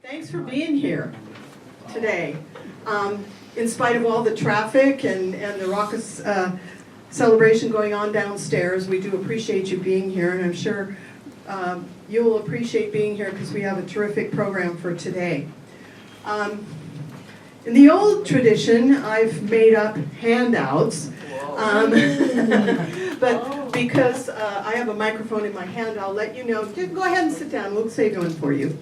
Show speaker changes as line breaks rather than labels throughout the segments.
Thanks for being here today. In spite of all the traffic and the raucous celebration going on downstairs, we do appreciate you being here, and I'm sure you will appreciate being here because we have a terrific program for today. In the old tradition, I've made up handouts, but because I have a microphone in my hand, I'll let you know. Just go ahead and sit down. We'll save one for you.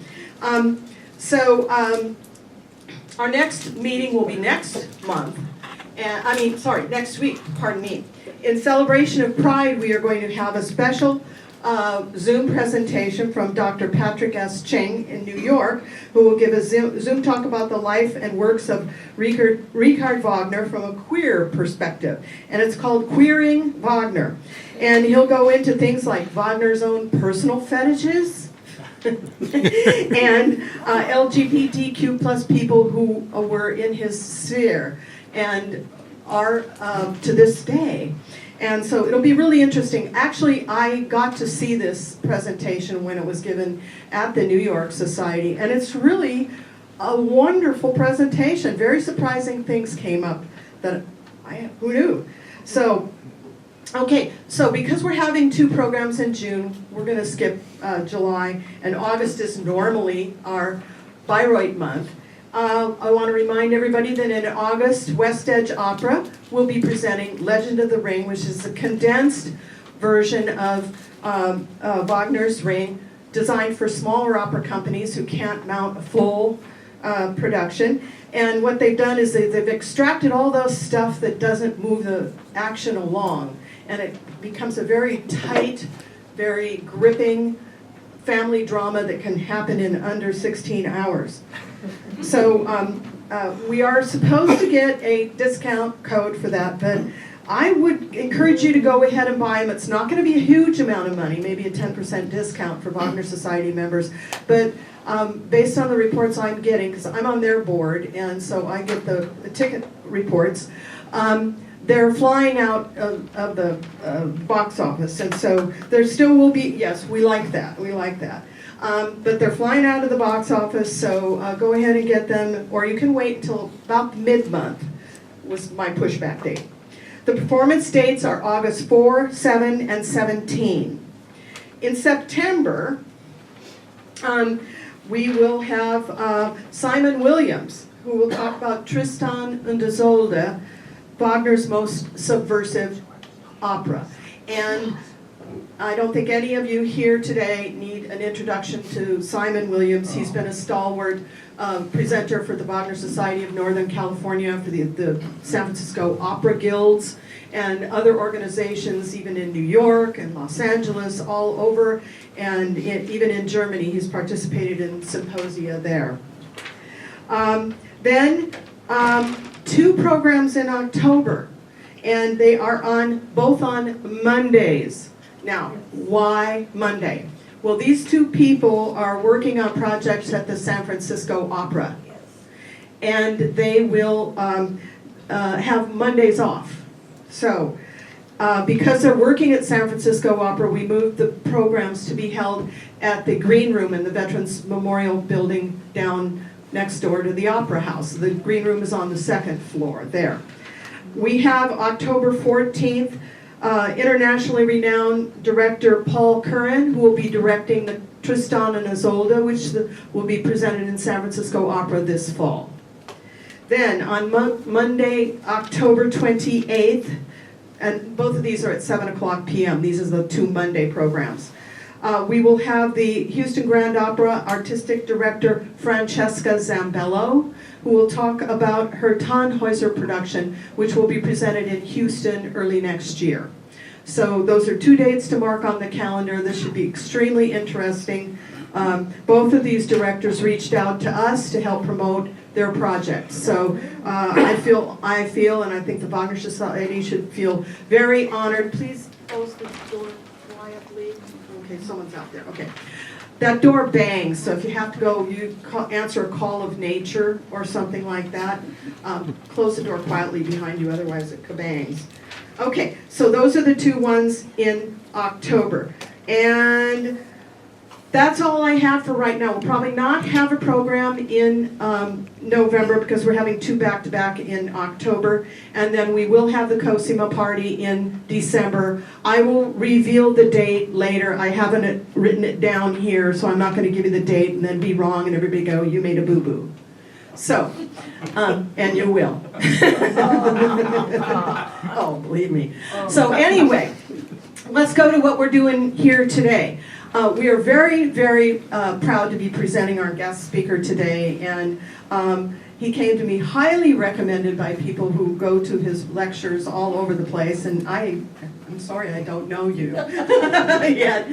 Our next meeting will be next month. Next week, pardon me. In celebration of Pride, we are going to have a special Zoom presentation from Dr. Patrick S. Cheng in New York, who will give a Zoom talk about the life and works of Richard Wagner from a queer perspective. And it's called Queering Wagner. And he'll go into things like Wagner's own personal fetishes, and LGBTQ plus people who were in his sphere and are to this day. And so it'll be really interesting. Actually, I got to see this presentation when it was given at the New York Society, and it's really a wonderful presentation. Very surprising things came up that who knew? So, okay, so because we're having two programs in June, we're going to skip July, and August is normally our Bayreuth month. I want to remind everybody that in August, West Edge Opera will be presenting Legend of the Ring, which is a condensed version of Wagner's Ring, designed for smaller opera companies who can't mount a full production. And what they've done is they've extracted all those stuff that doesn't move the action along. And it becomes a very tight, very gripping family drama that can happen in under 16 hours. So we are supposed to get a discount code for that, but I would encourage you to go ahead and buy them. It's not going to be a huge amount of money, maybe a 10% discount for Wagner Society members, but based on the reports I'm getting, because I'm on their board, and so I get the ticket reports, they're flying out of the box office, and so there still will be, yes, we like that. But they're flying out of the box office, so go ahead and get them, or you can wait until about mid-month was my pushback date. The performance dates are August 4, 7, and 17. In September, we will have Simon Williams, who will talk about Tristan und Isolde, Wagner's most subversive opera. And I don't think any of you here today need an introduction to Simon Williams. He's been a stalwart presenter for the Wagner Society of Northern California, for the San Francisco Opera Guilds, and other organizations, even in New York and Los Angeles, all over, and even in Germany. He's participated in symposia there. Then two programs in October, and they are both on Mondays. Now, why Monday? Well, these two people are working on projects at the San Francisco Opera, and they will have Mondays off. So, because they're working at San Francisco Opera, we moved the programs to be held at the Green Room in the Veterans Memorial Building down next door to the Opera House. The Green Room is on the second floor there. We have October 14th, internationally renowned director Paul Curran, who will be directing the Tristan and Isolde, which will be presented in San Francisco Opera this fall. Then on Monday, October 28th, and both of these are at 7 o'clock p.m. These are the two Monday programs. We will have the Houston Grand Opera artistic director Francesca Zambello, who will talk about her Tannhäuser production, which will be presented in Houston early next year. So those are two dates to mark on the calendar. This should be extremely interesting. Both of these directors reached out to us to help promote their projects. So I feel, and I think the Wagner Society should feel very honored. Please close the door quietly. Okay, someone's out there. Okay. That door bangs, so if you have to go, answer a call of nature or something like that, close the door quietly behind you, otherwise it kabangs. Okay, so those are the two ones in October. And that's all I have for right now. We'll probably not have a program in November because we're having 2 back-to-back in October, and then we will have the Cosima party in December. I will reveal the date later. I haven't written it down here, so I'm not going to give you the date and then be wrong and everybody go, you made a boo-boo. So, and you will. Oh, believe me. So anyway, let's go to what we're doing here today. We are very, very proud to be presenting our guest speaker today, and he came to me highly recommended by people who go to his lectures all over the place, and I'm sorry I don't know you yet,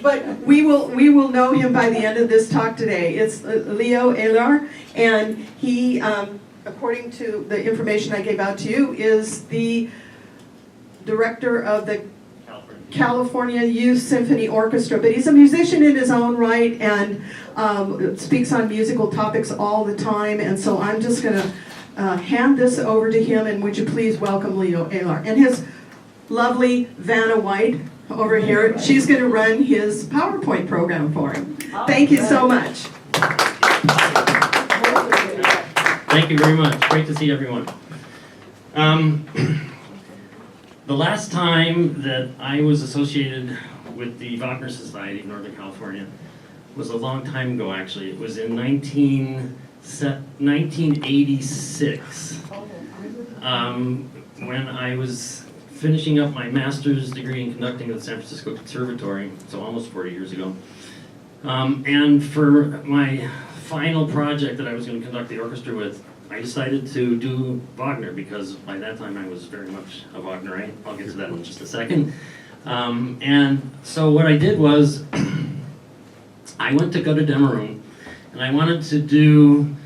but we will know him by the end of this talk today. It's Leo Eylar, and he, according to the information I gave out to you, is the director of the California Youth Symphony Orchestra, but he's a musician in his own right and speaks on musical topics all the time, and so I'm just going to hand this over to him, and would you please welcome Leo Eylar. And his lovely Vanna White over here, she's going to run his PowerPoint program for him. Thank you so much.
Thank you very much. Great to see everyone. The last time that I was associated with the Wagner Society of Northern California was a long time ago, actually. It was in 1986, when I was finishing up my master's degree in conducting at the San Francisco Conservatory, so almost 40 years ago. And for my final project that I was going to conduct the orchestra with, I decided to do Wagner because by that time I was very much a Wagnerite. I'll get to that in just a second. And so what I did was I went to Götterdämmerung and I wanted to do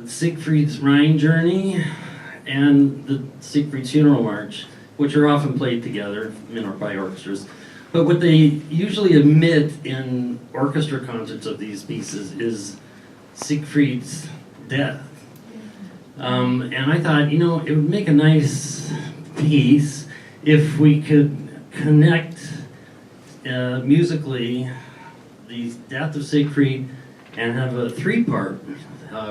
Siegfried's Rhine Journey and the Siegfried's Funeral March, which are often played together by orchestras. But what they usually omit in orchestra concerts of these pieces is Siegfried's death. And I thought, you know, it would make a nice piece if we could connect musically the death of Siegfried and have a 3-part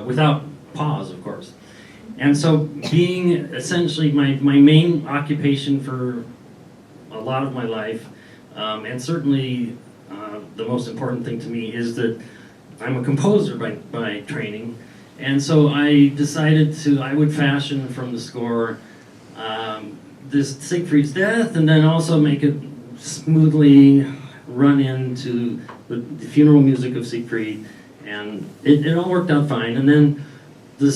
without pause, of course. And so being essentially my main occupation for a lot of my life, and certainly the most important thing to me is that I'm a composer by training. And so I decided I would fashion from the score this Siegfried's death and then also make it smoothly run into the funeral music of Siegfried. And it all worked out fine. And then the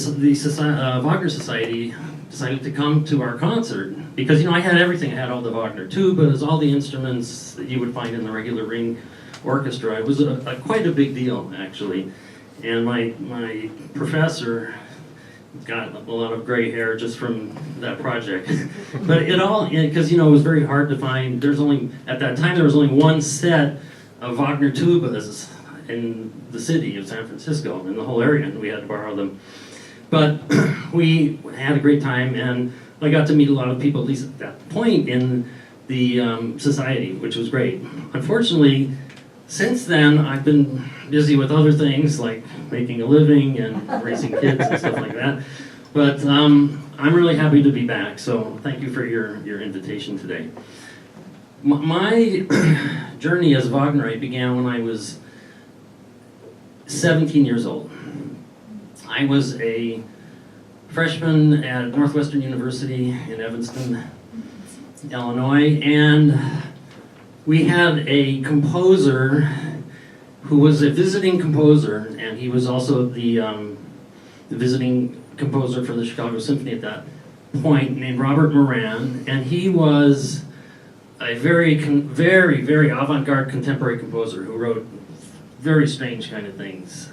Wagner Society decided to come to our concert because, you know, I had everything. I had all the Wagner tubas, all the instruments that you would find in the regular ring orchestra. It was quite a big deal, actually. And my professor got a lot of gray hair just from that project. But it all, because, you know, it was very hard to find. At that time, there was only one set of Wagner tubas in the city of San Francisco, in the whole area, and we had to borrow them. But we had a great time, and I got to meet a lot of people, at least at that point, in the society, which was great. Unfortunately, since then, I've been busy with other things like making a living and raising kids and stuff like that. But I'm really happy to be back, so thank you for your invitation today. My journey as Wagnerite began when I was 17 years old. I was a freshman at Northwestern University in Evanston, Illinois, and we had a composer who was a visiting composer, and he was also the visiting composer for the Chicago Symphony at that point, named Robert Moran, and he was a very, very avant-garde contemporary composer who wrote very strange kind of things.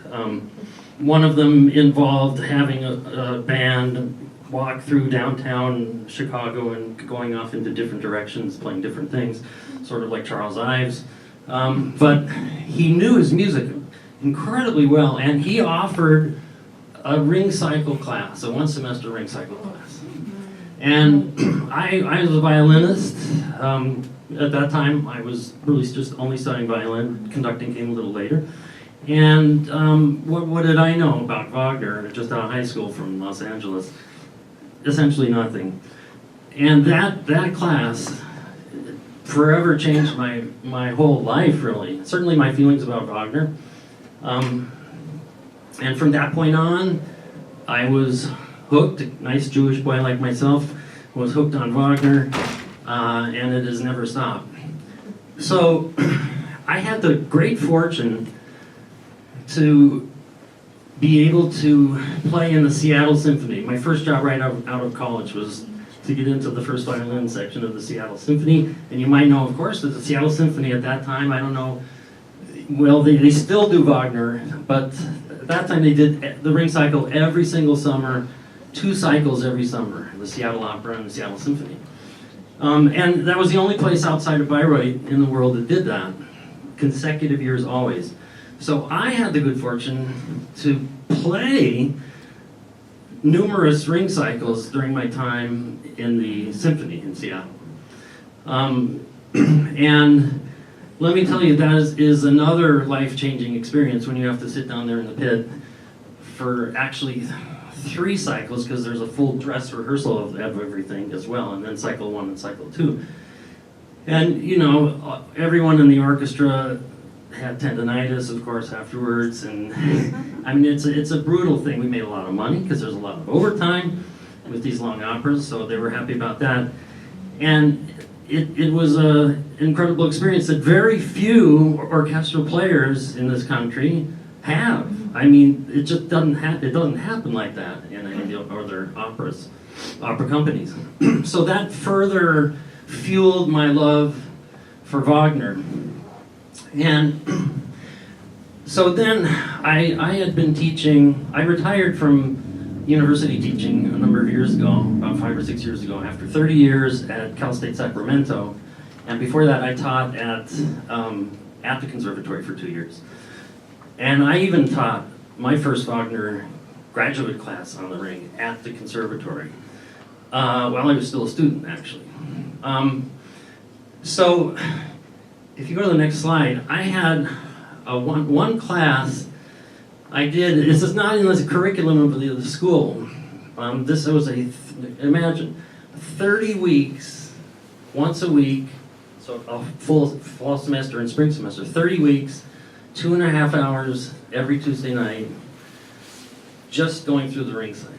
One of them involved having a band walk through downtown Chicago and going off into different directions, playing different things, sort of like Charles Ives. But he knew his music incredibly well, and he offered a ring cycle class, a one-semester ring cycle class. And I was a violinist, At that time, I was really just only studying violin. Conducting came a little later. And what did I know about Wagner just out of high school from Los Angeles? Essentially nothing. And that class forever changed my whole life, really. Certainly my feelings about Wagner. And from that point on, I was hooked. A nice Jewish boy like myself was hooked on Wagner, and it has never stopped. So I had the great fortune to be able to play in the Seattle Symphony. My first job right out of college was to get into the first violin section of the Seattle Symphony. And you might know, of course, that the Seattle Symphony at that time, I don't know, well, they still do Wagner, but at that time they did the ring cycle every single summer, 2 cycles every summer, the Seattle Opera and the Seattle Symphony. And that was the only place outside of Bayreuth in the world that did that, consecutive years always. So I had the good fortune to play numerous ring cycles during my time in the symphony in Seattle. And let me tell you, that is another life-changing experience when you have to sit down there in the pit for actually 3 cycles, because there's a full dress rehearsal of everything as well, and then cycle 1 and cycle 2. And, you know, everyone in the orchestra had tendonitis, of course, afterwards, and I mean, it's a brutal thing. We made a lot of money because there's a lot of overtime with these long operas, so they were happy about that. And it was an incredible experience that very few orchestral players in this country have. I mean, it just doesn't happen like that in any other opera companies. So that further fueled my love for Wagner. And so then I had been teaching. I retired from university teaching a number of years ago, about 5 or 6 years ago, after 30 years at Cal State Sacramento. And before that, I taught at the conservatory for 2 years. And I even taught my first Wagner graduate class on the ring at the conservatory, while I was still a student, actually. So if you go to the next slide, I had one class I did. This is not in the curriculum of the school. This was imagine 30 weeks, once a week, so a fall semester and spring semester, 30 weeks, 2.5 hours every Tuesday night, just going through the ring cycle.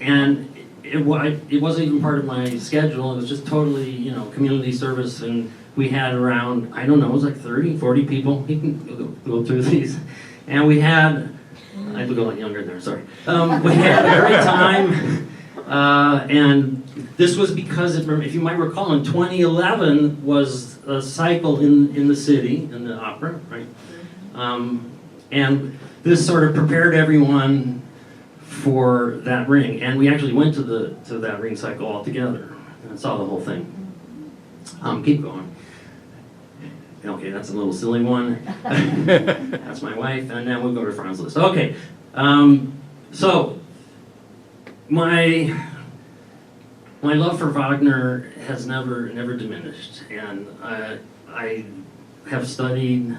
And it wasn't even part of my schedule. It was just totally, you know, community service, and we had around, I don't know, it was like 30, 40 people. You can go through these. And we had, I look a lot younger there, sorry. We had every time, and this was because, if you might recall, in 2011 was a cycle in the city, in the opera, right? And this sort of prepared everyone for that ring, and we actually went to that ring cycle all together and saw the whole thing. Keep going. Okay, that's a little silly one. That's my wife, and then we'll go to Franz Liszt. Okay, so my love for Wagner has never diminished, and I have studied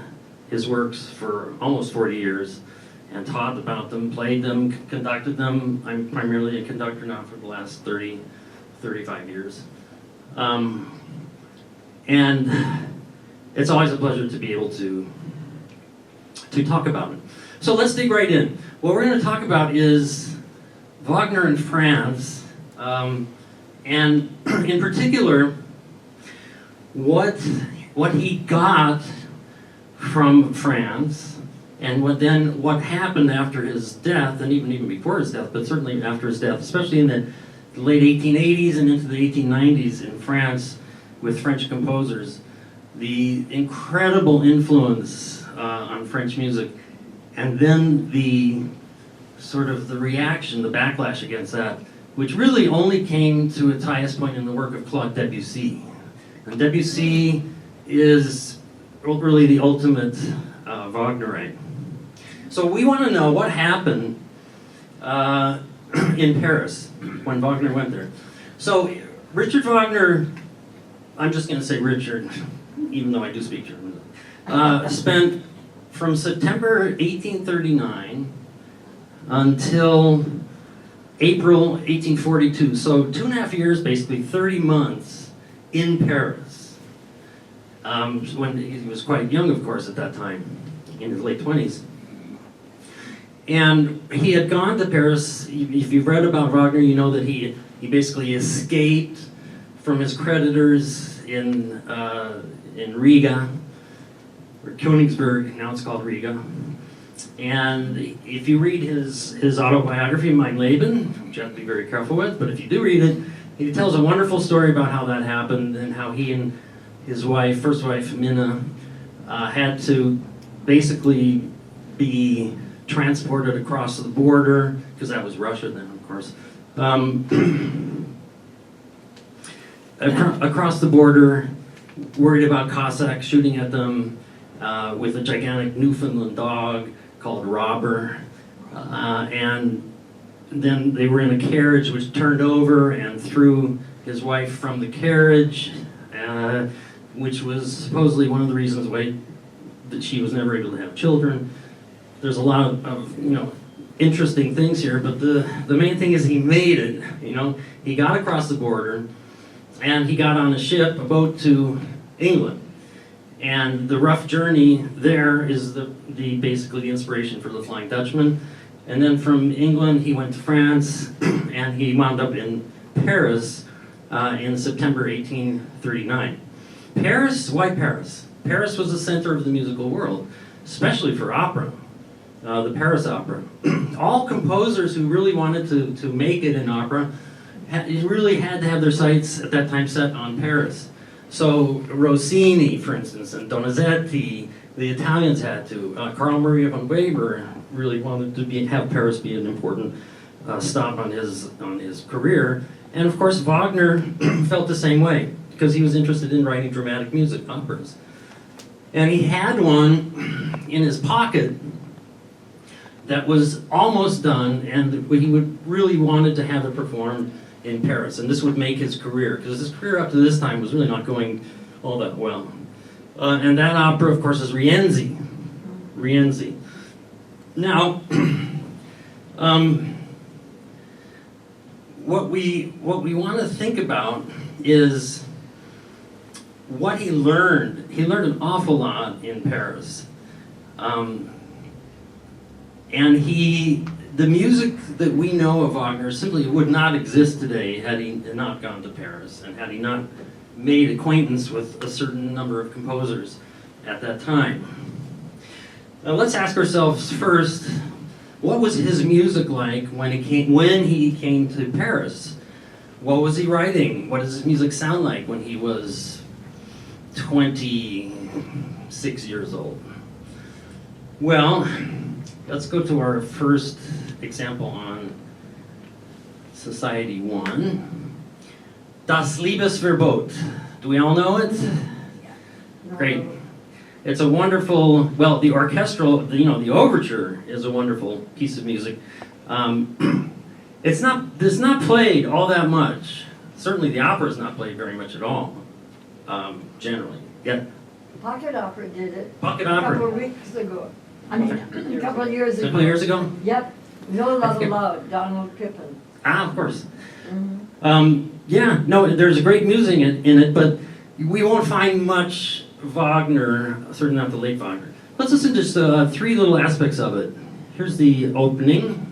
his works for almost 40 years and taught about them, played them, conducted them. I'm primarily a conductor now for the last 35 years. And it's always a pleasure to be able to talk about it. So let's dig right in. What we're going to talk about is Wagner in France, and in particular, what he got from France, and what happened after his death, and even before his death, but certainly after his death, especially in the late 1880s and into the 1890s in France with French composers, the incredible influence on French music, and then the sort of the reaction, the backlash against that, which really only came to its highest point in the work of Claude Debussy. And Debussy is really the ultimate Wagnerite. So we want to know what happened in Paris when Wagner went there. So Richard Wagner I'm just going to say Richard, even though I do speak German, spent from September 1839 until April 1842, so 2.5 years, basically 30 months in Paris. When he was quite young, of course, at that time, in his late 20s. And he had gone to Paris. If you've read about Wagner, you know that he basically escaped from his creditors in Riga, or Königsberg, now it's called Riga. And if you read his autobiography, Mein Leben, which you have to be very careful with, but if you do read it, he tells a wonderful story about how that happened and how he and his wife, first wife, Minna, had to basically be transported across the border, because that was Russia then, of course, across the border, worried about Cossacks shooting at them with a gigantic Newfoundland dog called Robber, and then they were in a carriage which turned over and threw his wife from the carriage, which was supposedly one of the reasons why that she was never able to have children. There's a lot of interesting things here, but the main thing is he made it. He got across the border, and he got on a ship, a boat to England. And the rough journey there is basically the inspiration for The Flying Dutchman. And then from England, he went to France, and he wound up in Paris in September 1839. Paris, why Paris? Paris was the center of the musical world, especially for opera, the Paris Opera. All composers who really wanted to make it in opera really had to have their sights at that time set on Paris. So Rossini, for instance, and Donizetti, the Italians had to. Carl Maria von Weber really wanted to have Paris be an important stop on his career. And of course, Wagner felt the same way, because he was interested in writing dramatic music, operas. And he had one in his pocket that was almost done, and he would really wanted to have it performed in Paris, and this would make his career, because his career up to this time was really not going all that well. And that opera, of course, is Rienzi. Rienzi. Now, what we want to think about is what he learned. He learned an awful lot in Paris. And the music that we know of Wagner simply would not exist today had he not gone to Paris and had he not made acquaintance with a certain number of composers at that time. Now let's ask ourselves first, what was his music like when he came to Paris? What was he writing? What does his music sound like when he was 26 years old? Well, let's go to our first example on Society 1. Das Liebesverbot. Do we all know it? Great. It's a wonderful, well, the orchestral, the overture is a wonderful piece of music. It's not played all that much. Certainly the opera is not played very much at all, generally. Yeah.
Pocket opera did it.
Pocket
A
opera.
couple of weeks ago. I mean, a couple of years ago.
A couple of years ago?
Yep. No Love Allowed, Donald Pippin.
Of course.
Mm-hmm.
Yeah, no, there's a great music in it, but we won't find much Wagner, certainly not the late Wagner. Let's listen to just 3 little aspects of it. Here's the opening.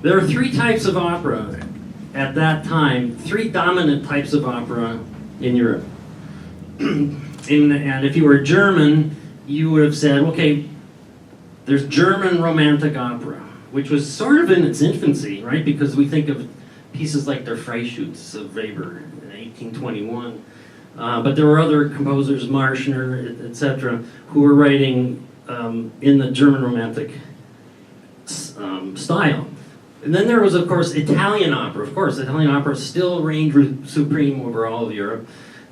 There are 3 types of opera at that time, 3 dominant types of opera in Europe. And if you were German, you would have said, okay, there's German Romantic opera, which was sort of in its infancy, right? Because we think of pieces like Der Freischütz of Weber in 1821. But there were other composers, Marschner, etc., who were writing in the German Romantic style. And then there was, of course, Italian opera. Of course, Italian opera still reigned supreme over all of Europe.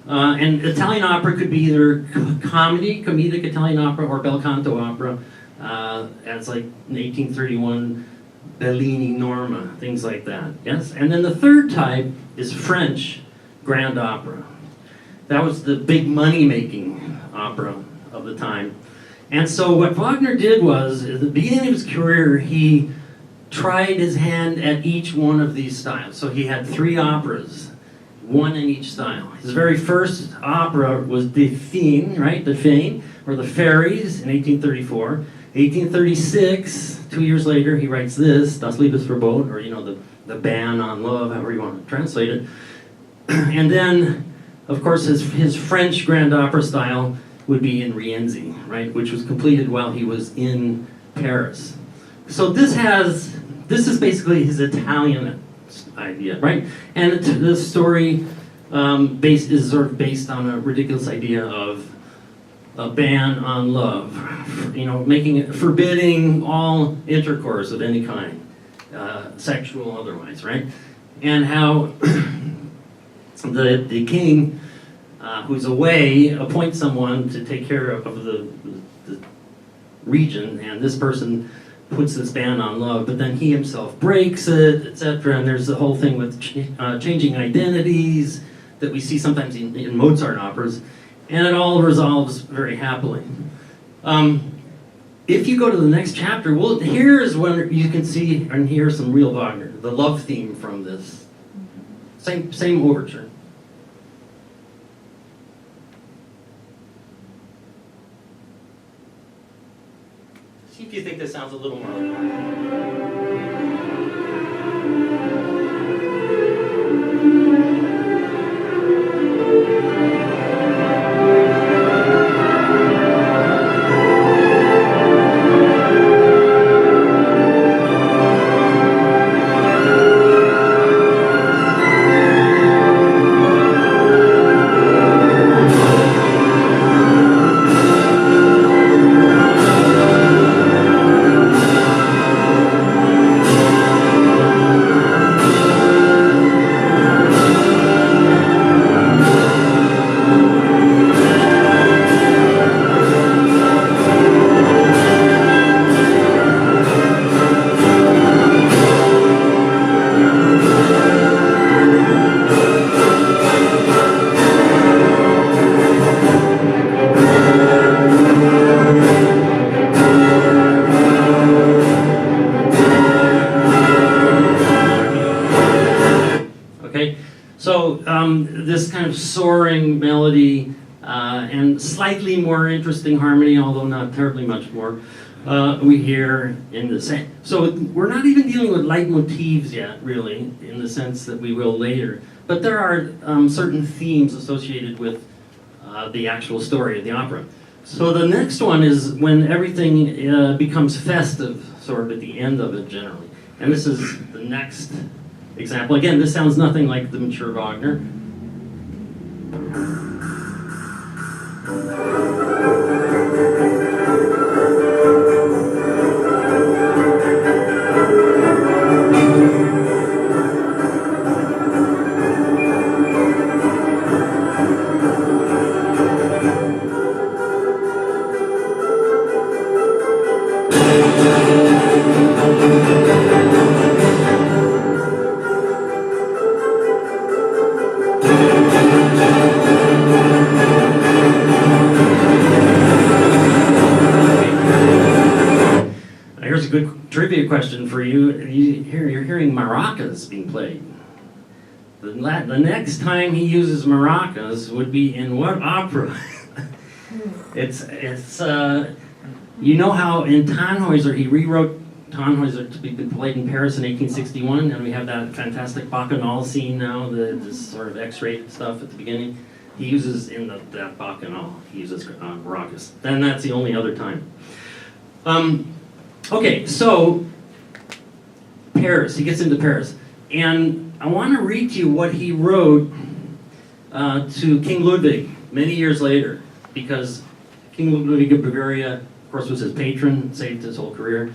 And Italian opera could be either comedic Italian opera, or bel canto opera, as like in 1831, Bellini, Norma, things like that. Yes, and then the third type is French grand opera. That was the big money-making opera of the time. And so what Wagner did was, at the beginning of his career, he tried his hand at each one of these styles. So he had 3 operas, one in each style. His very first opera was Die Feen, right? Die Feen, or The Fairies, in 1834. 1836, 2 years later, he writes this, Das Liebesverbot, or the ban on love, however you want to translate it. And then, of course, his French grand opera style would be in Rienzi, right, which was completed while he was in Paris. So this is basically his Italian idea, right? And the story is sort of based on a ridiculous idea of a ban on love, forbidding all intercourse of any kind, sexual, otherwise, right? And how the king, who's away, appoints someone to take care of the region, and this person puts this ban on love, but then he himself breaks it, etc. And there's the whole thing with changing identities that we see sometimes in Mozart operas, and it all resolves very happily. If you go to the next chapter, here's when you can see and hear some real Wagner, the love theme from this. Same overture. See if you think this sounds a little more like Wagner. This kind of soaring melody and slightly more interesting harmony, although not terribly much more, we hear in the same. So we're not even dealing with leitmotifs yet, really, in the sense that we will later. But there are certain themes associated with the actual story of the opera. So the next one is when everything becomes festive, sort of at the end of it generally. And this is the next example. Again, this sounds nothing like the mature Wagner. Trivia question for you. You're hearing maracas being played. The next time he uses maracas would be in what opera? it's you know how in Tannhäuser he rewrote Tannhäuser to be played in Paris in 1861, and we have that fantastic Bacchanal scene now, this sort of X-rated stuff at the beginning. He uses in that Bacchanal, he uses maracas. And that's the only other time. Okay, so Paris, he gets into Paris. And I want to read to you what he wrote to King Ludwig many years later, because King Ludwig of Bavaria, of course, was his patron, saved his whole career.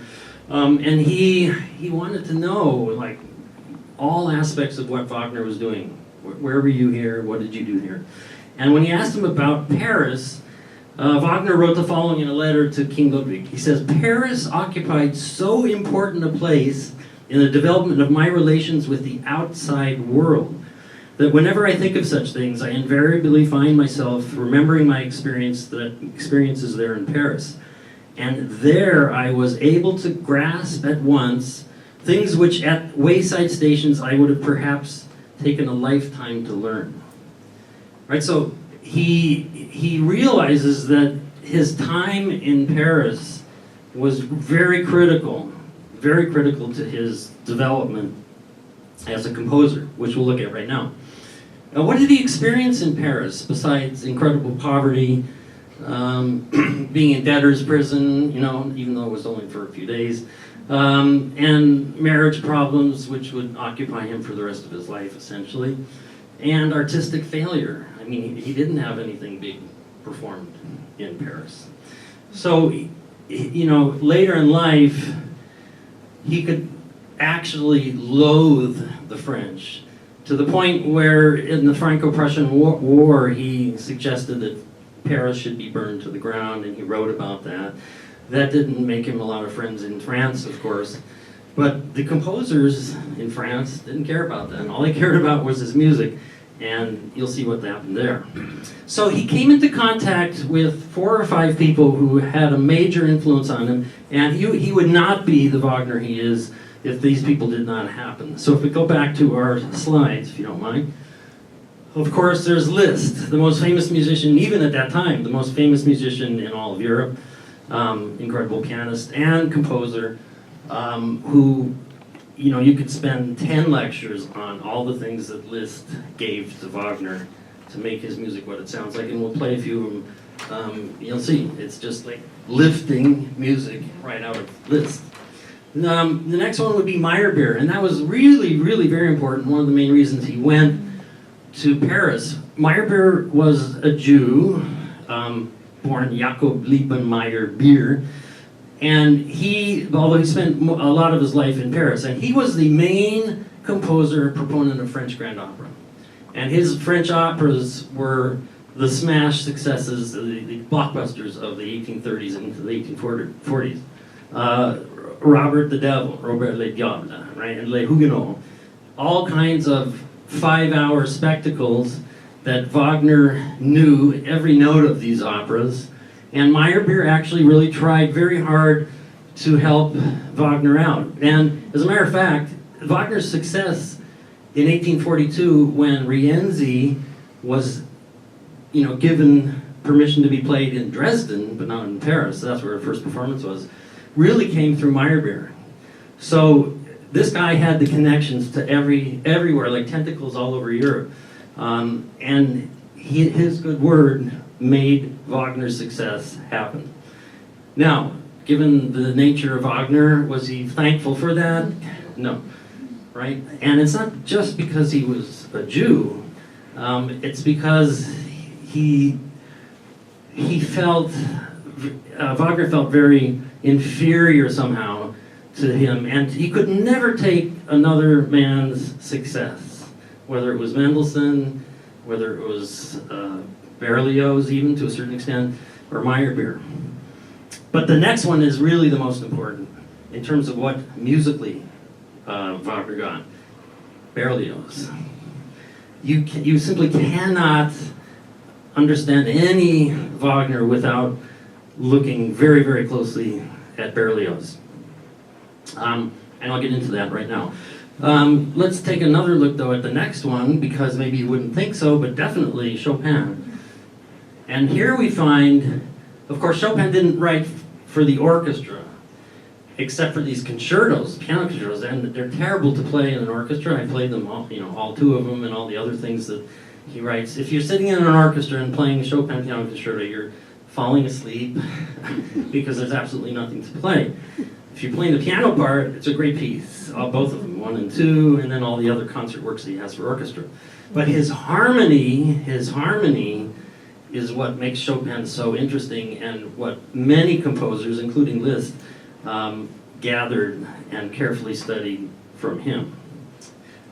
And he wanted to know, like, all aspects of what Wagner was doing. Where were you here? What did you do here? And when he asked him about Paris, Wagner wrote the following in a letter to King Ludwig. He says, "Paris occupied so important a place in the development of my relations with the outside world that whenever I think of such things, I invariably find myself remembering my experiences there in Paris. And there I was able to grasp at once things which at wayside stations I would have perhaps taken a lifetime to learn." Right, so he realizes that his time in Paris was very critical to his development as a composer, which we'll look at right now. Now, what did he experience in Paris besides incredible poverty, being in debtor's prison, you know, even though it was only for a few days, and marriage problems, which would occupy him for the rest of his life, essentially, and artistic failure. I mean, he didn't have anything big performed in Paris. So, you know, later in life, he could actually loathe the French, to the point where in the Franco-Prussian War, he suggested that Paris should be burned to the ground, and he wrote about that. That didn't make him a lot of friends in France, of course, but the composers in France didn't care about that. All they cared about was his music, and you'll see what happened there. So he came into contact with 4 or 5 people who had a major influence on him, and he would not be the Wagner he is if these people did not happen. So if we go back to our slides, if you don't mind. Of course, there's Liszt, the most famous musician, even at that time, the most famous musician in all of Europe, incredible pianist and composer, who, you know, you could spend 10 lectures on all the things that Liszt gave to Wagner to make his music what it sounds like, and we'll play a few of them. You'll see, it's just like lifting music right out of Liszt. The next one would be Meyerbeer, and that was really, really very important. One of the main reasons he went to Paris. Meyerbeer was a Jew, born Jakob Lieben Meyerbeer, and although he spent a lot of his life in Paris, and he was the main composer and proponent of French grand opera. And his French operas were the smash successes, the blockbusters of the 1830s and into the 1840s. Robert the Devil, Robert le Diable, right, and Les Huguenots. All kinds of 5-hour spectacles that Wagner knew every note of these operas. And Meyerbeer actually really tried very hard to help Wagner out. And as a matter of fact, Wagner's success in 1842, when Rienzi was, you know, given permission to be played in Dresden, but not in Paris, that's where her first performance was, really came through Meyerbeer. So this guy had the connections to everywhere, like tentacles all over Europe. And his good word made Wagner's success happen. Now, given the nature of Wagner, was he thankful for that? No, right? And it's not just because he was a Jew. It's because he felt, Wagner felt very inferior somehow to him, and he could never take another man's success, whether it was Mendelssohn, whether it was Berlioz, even to a certain extent, or Meyerbeer. But the next one is really the most important in terms of what musically Wagner got. Berlioz. You simply cannot understand any Wagner without looking very, very closely at Berlioz. And I'll get into that right now. Let's take another look, though, at the next one, because maybe you wouldn't think so, but definitely Chopin. And here we find, of course, Chopin didn't write for the orchestra, except for these concertos, piano concertos, and they're terrible to play in an orchestra. I played them all, you know, all 2 of them, and all the other things that He writes, if you're sitting in an orchestra and playing a Chopin piano concerto, you're falling asleep because there's absolutely nothing to play. If you're playing the piano part, it's a great piece, both of them, 1 and 2, and then all the other concert works that he has for orchestra. But his harmony is what makes Chopin so interesting, and what many composers, including Liszt, gathered and carefully studied from him.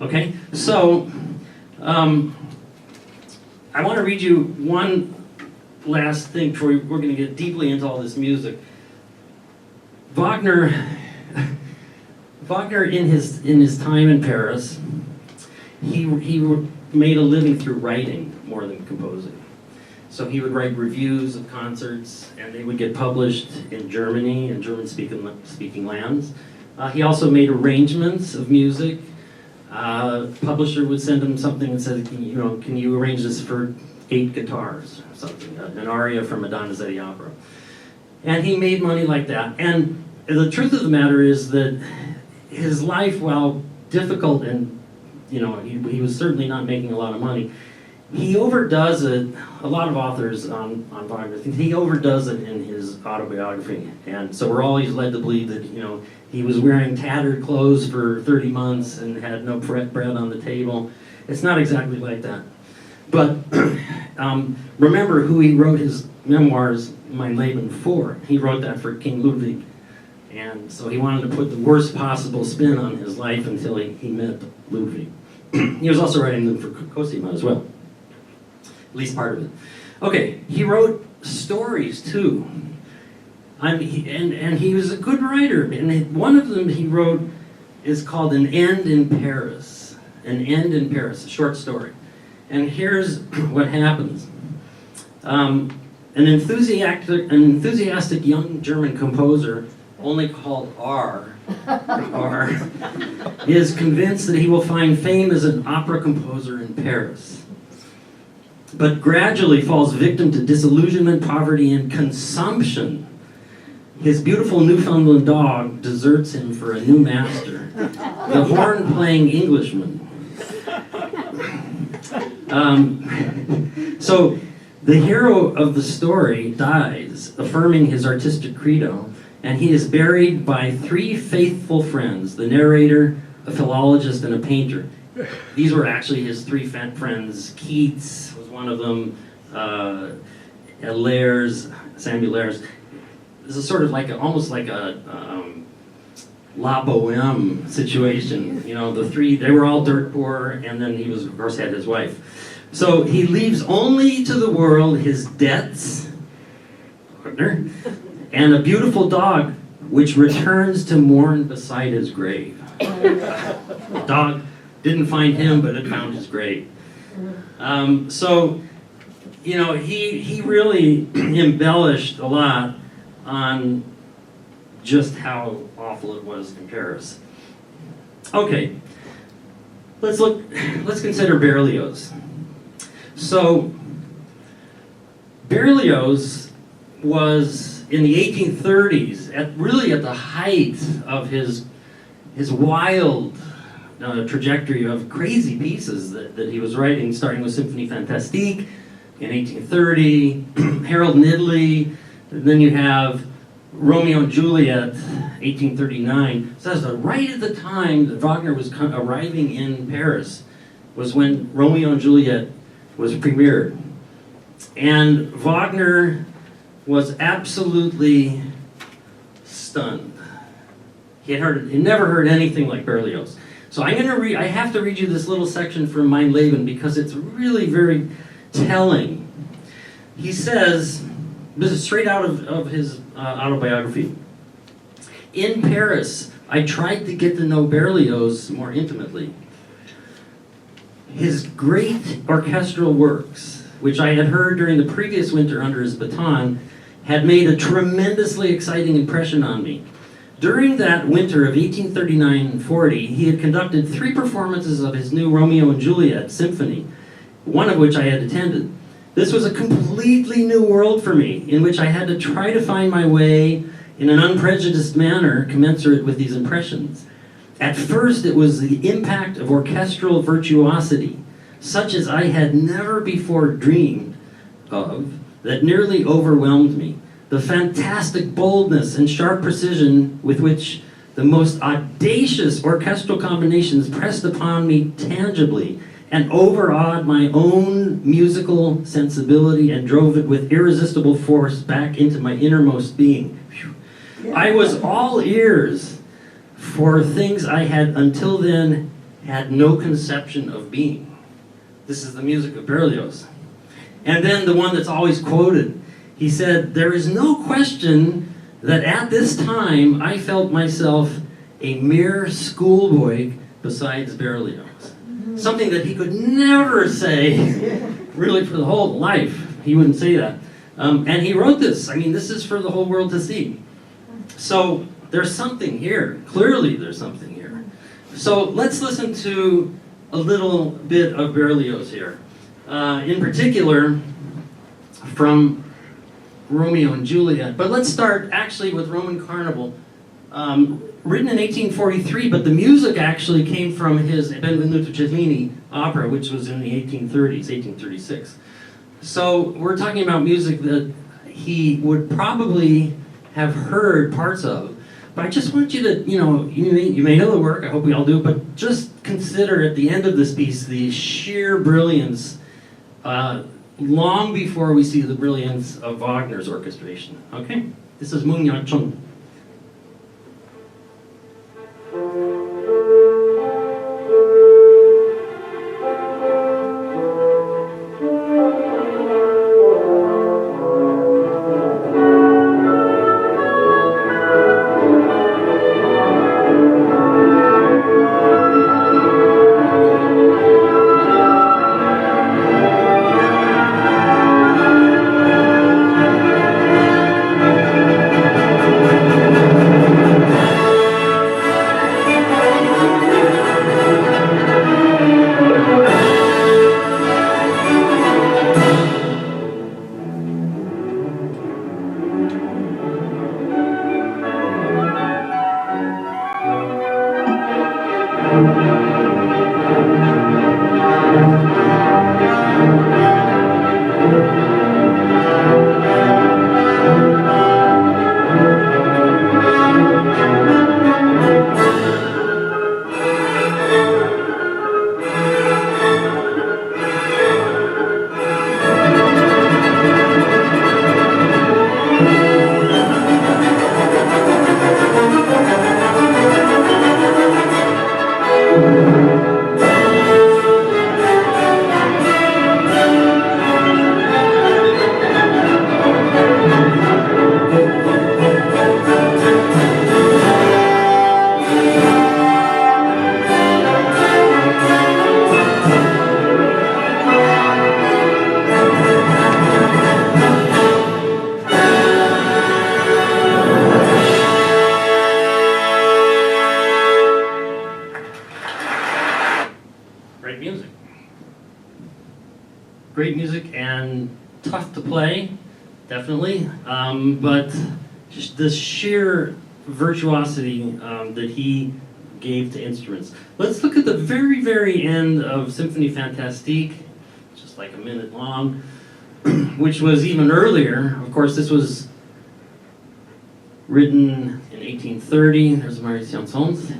Okay, so I want to read you one last thing before we're going to get deeply into all this music. Wagner in his time in Paris, he made a living through writing more than composing. So he would write reviews of concerts, and they would get published in Germany and German-speaking lands. He also made arrangements of music. Publisher would send him something and said, can you arrange this for 8 guitars or something, an aria from a Donizetti opera. And he made money like that. And the truth of the matter is that his life, while difficult and, he was certainly not making a lot of money, he overdoes it. A lot of authors on Wagner think he overdoes it in his autobiography. And so we're always led to believe that, he was wearing tattered clothes for 30 months and had no bread on the table. It's not exactly like that. But remember who he wrote his memoirs, Mein Leben, for. He wrote that for King Ludwig. And so he wanted to put the worst possible spin on his life until he met Ludwig. He was also writing them for Cosima as well. At least part of it. Okay, he wrote stories too. And he was a good writer. And one of them he wrote is called An End in Paris. An End in Paris, a short story. And here's what happens. An enthusiastic young German composer, only called R, is convinced that he will find fame as an opera composer in Paris, but gradually falls victim to disillusionment, poverty, and consumption. His beautiful Newfoundland dog deserts him for a new master, the horn-playing Englishman. So the hero of the story dies, affirming his artistic credo, and he is buried by 3 faithful friends, the narrator, a philologist, and a painter. These were actually his 3 friends. Keats was one of them, Samuel Ayres. This is sort of almost like a La Boheme situation. The 3, they were all dirt poor, and then he was, of course, had his wife. So he leaves only to the world his debts, Wagner, and a beautiful dog, which returns to mourn beside his grave. The dog didn't find him, but it found his grave. He really embellished a lot on just how awful it was in Paris. Okay, let's consider Berlioz. So, Berlioz was in the 1830s, at the height of his wild trajectory of crazy pieces that he was writing, starting with Symphonie Fantastique in 1830, Harold and Italy, and then you have Romeo and Juliet, 1839. So that's right at the time that Wagner was arriving in Paris, was when Romeo and Juliet was premiered. And Wagner was absolutely stunned. He never heard anything like Berlioz. So I have to read you this little section from Mein Leben because it's really very telling. He says, this is straight out of his autobiography. In Paris, I tried to get to know Berlioz more intimately. His great orchestral works, which I had heard during the previous winter under his baton, had made a tremendously exciting impression on me. During that winter of 1839-40, he had conducted 3 performances of his new Romeo and Juliet symphony, one of which I had attended. This was a completely new world for me, in which I had to try to find my way in an unprejudiced manner commensurate with these impressions. At first, it was the impact of orchestral virtuosity, such as I had never before dreamed of, that nearly overwhelmed me. The fantastic boldness and sharp precision with which the most audacious orchestral combinations pressed upon me tangibly and overawed my own musical sensibility and drove it with irresistible force back into my innermost being. I was all ears for things I had until then had no conception of being. This is the music of Berlioz. And then the one that's always quoted, he said, "There is no question that at this time I felt myself a mere schoolboy besides Berlioz." Something that he could never say, really for the whole life. He wouldn't say that. And he wrote this. I mean, this is for the whole world to see. So there's something here. Clearly there's something here. So let's listen to a little bit of Berlioz here. In particular, from Romeo and Juliet. But let's start actually with Roman Carnival. Written in 1843, but the music actually came from his Benvenuto Cellini opera, which was in the 1830s, 1836. So we're talking about music that he would probably have heard parts of. But I just want you to, you may know the work, I hope we all do, but just consider at the end of this piece the sheer brilliance, long before we see the brilliance of Wagner's orchestration. Okay? This is Mung Ya Chung. Great music and tough to play, definitely, but just the sheer virtuosity that he gave to instruments. Let's look at the very, very end of Symphonie Fantastique, just like a minute long, which was even earlier. Of course, this was written in 1830. There's Marie Chansons.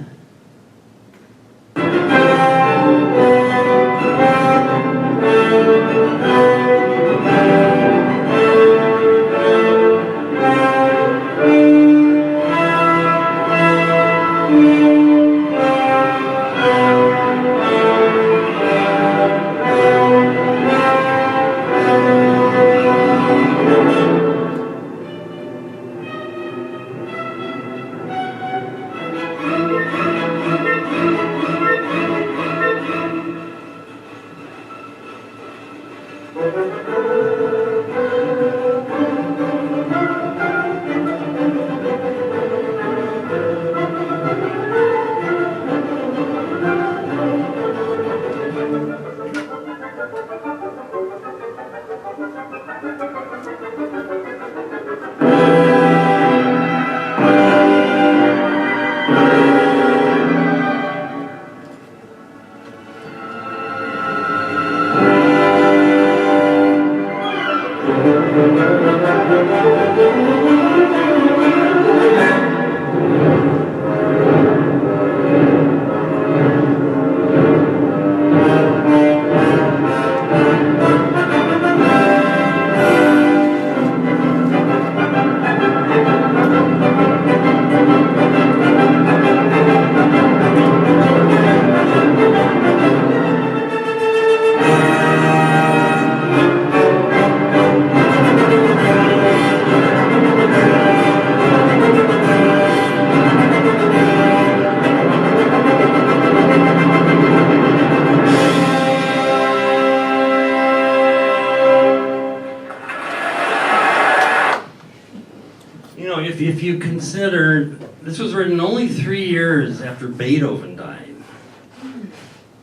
if you consider, this was written only 3 years after Beethoven died.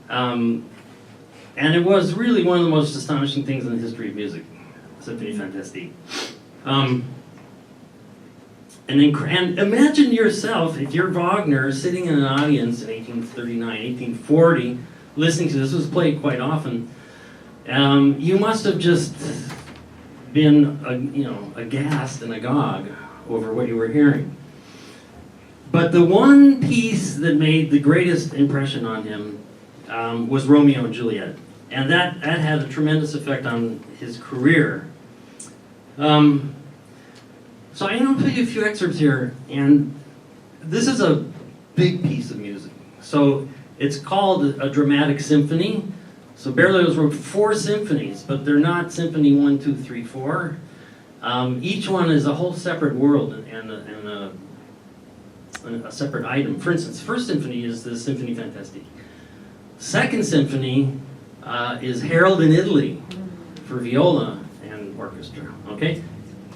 And it was really one of the most astonishing things in the history of music, Symphonie Fantastique. And imagine yourself, if you're Wagner, sitting in an audience in 1839, 1840, listening to this. This was played quite often. You must have just been, aghast and agog over what you were hearing. But the one piece that made the greatest impression on him was Romeo and Juliet. And that had a tremendous effect on his career. So I'm going to play you a few excerpts here, and this is a big piece of music. So it's called a dramatic symphony. So Berlioz wrote 4 symphonies, but they're not symphony 1, 2, 3, 4. Each one is a whole separate world and a separate item. For instance, first symphony is the Symphonie Fantastique. Second symphony is Harold in Italy for viola and orchestra. Okay,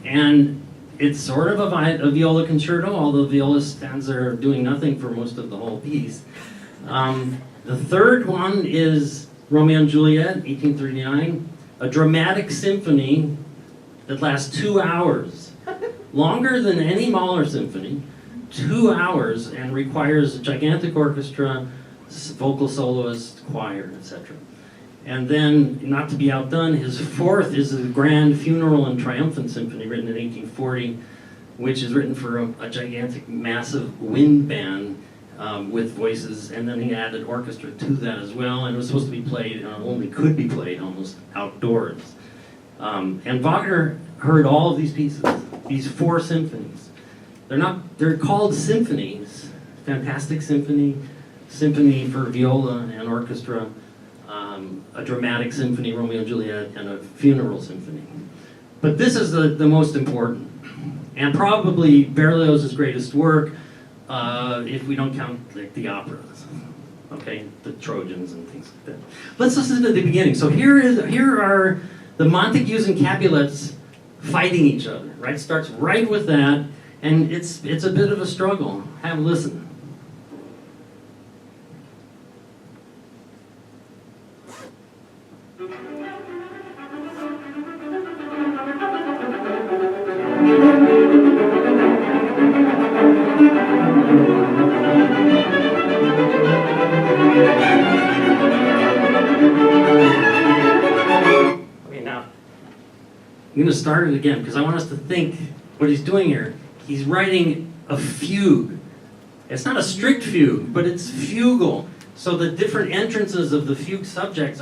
and it's sort of a viola concerto, although the viola stands there doing nothing for most of the whole piece. The third one is Romeo and Juliet, 1839, a dramatic symphony that lasts 2 hours, longer than any Mahler symphony, 2 hours, and requires a gigantic orchestra, vocal soloist, choir, etc. And then, not to be outdone, his fourth is the Grand Funeral and Triumphant Symphony, written in 1840, which is written for a gigantic, massive wind band with voices, and then he added orchestra to that as well, and it was supposed to be played, only could be played almost outdoors. And Wagner heard all of these pieces, these 4 symphonies. They're called symphonies, Fantastic Symphony, Symphony for viola and orchestra, a dramatic symphony, Romeo and Juliet, and a funeral symphony. But this is the most important, and probably Berlioz's greatest work, if we don't count like the operas, okay, the Trojans and things like that. Let's listen to the beginning. So here are the Montagues and Capulets fighting each other. Right, starts right with that, and it's a bit of a struggle. Have a listen. I'm going to start it again because I want us to think what he's doing here. He's writing a fugue. It's not a strict fugue, but it's fugal. So the different entrances of the fugue subjects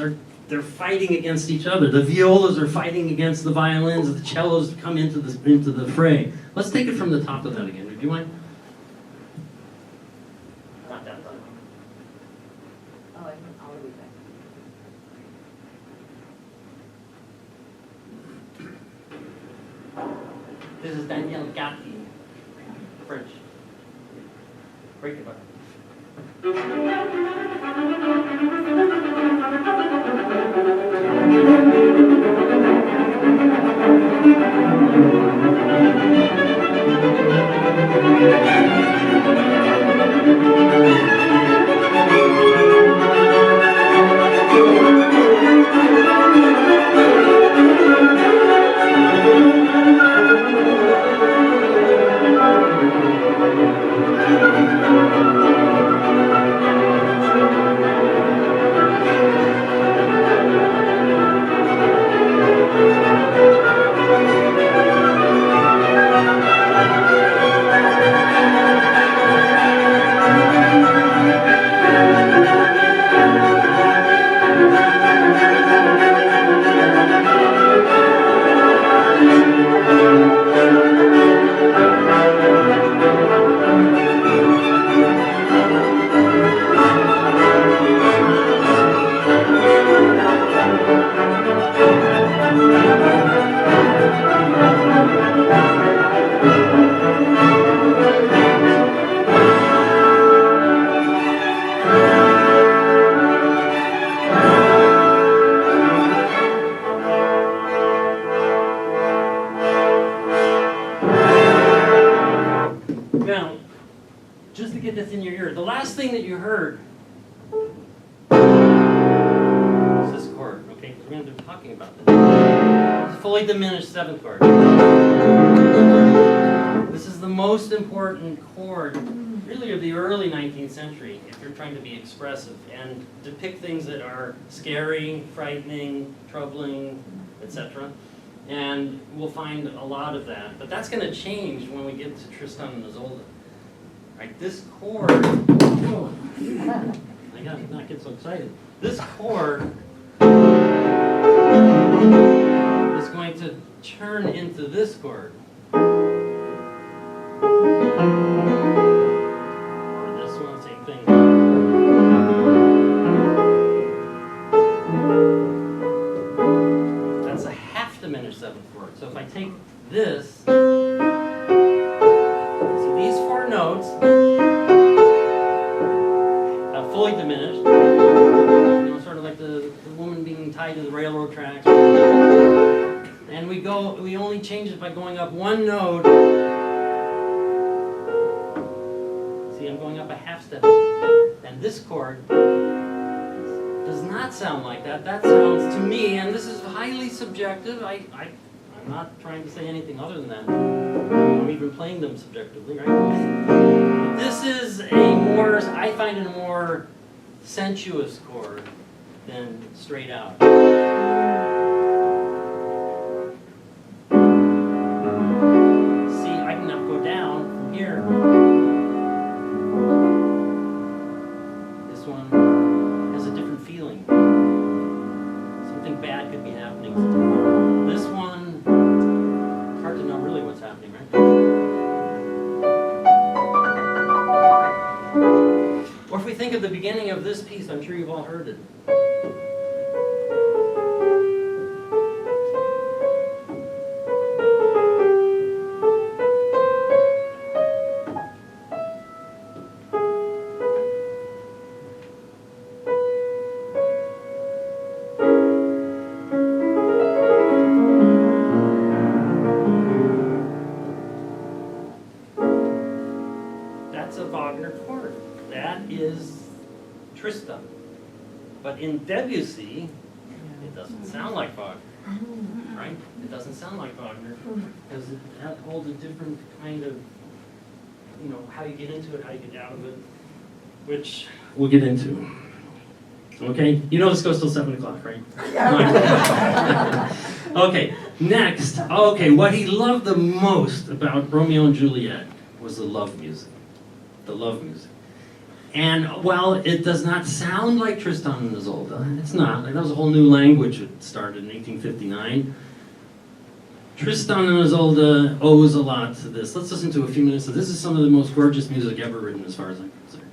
they're fighting against each other. The violas are fighting against the violins. The cellos come into the fray. Let's take it from the top of that again. Do you mind? Not that time.
Oh, I'll be back.
This is Daniel Gatti, French. Break it up. get this in your ear. The last thing that you heard is this chord, okay? Because we're going to be talking about this. It's a fully diminished 7th chord. This is the most important chord, really, of the early 19th century, if you're trying to be expressive and depict things that are scary, frightening, troubling, etc. And we'll find a lot of that. But that's going to change when we get to Tristan and Isolde. Right, this chord, whoa, I gotta not get so excited. This chord is going to turn into this chord. Or this one, same thing. That's a half diminished 7th chord. So if I take this, these 4 notes, fully diminished, sort of like the woman being tied to the railroad tracks. And we only change it by going up 1 note. See, I'm going up a half step. And this chord does not sound like that. That sounds, to me, and this is highly subjective, I'm not trying to say anything other than that. I'm even playing them subjectively, right? This is I find it a more sensuous chord than straight out. See, I can now go down from here. This one has a different feeling. Something bad could be happening. This one, it's hard to know really what's happening, right? Or if we think of the beginning of this piece, I'm sure you've all heard it. That's a Wagner chord. That is Tristan. But in Debussy, it doesn't sound like Wagner, right? It doesn't sound like Wagner because it holds a different kind of, how you get into it, how you get out of it, which we'll get into. Okay? This goes till 7 o'clock, right? Okay, next. Okay, what he loved the most about Romeo and Juliet was the love music. The love music. And while it does not sound like Tristan and Isolde, it's not. That was a whole new language that started in 1859. Tristan and Isolde owes a lot to this. Let's listen to a few minutes of this. This is some of the most gorgeous music ever written as far as I'm concerned.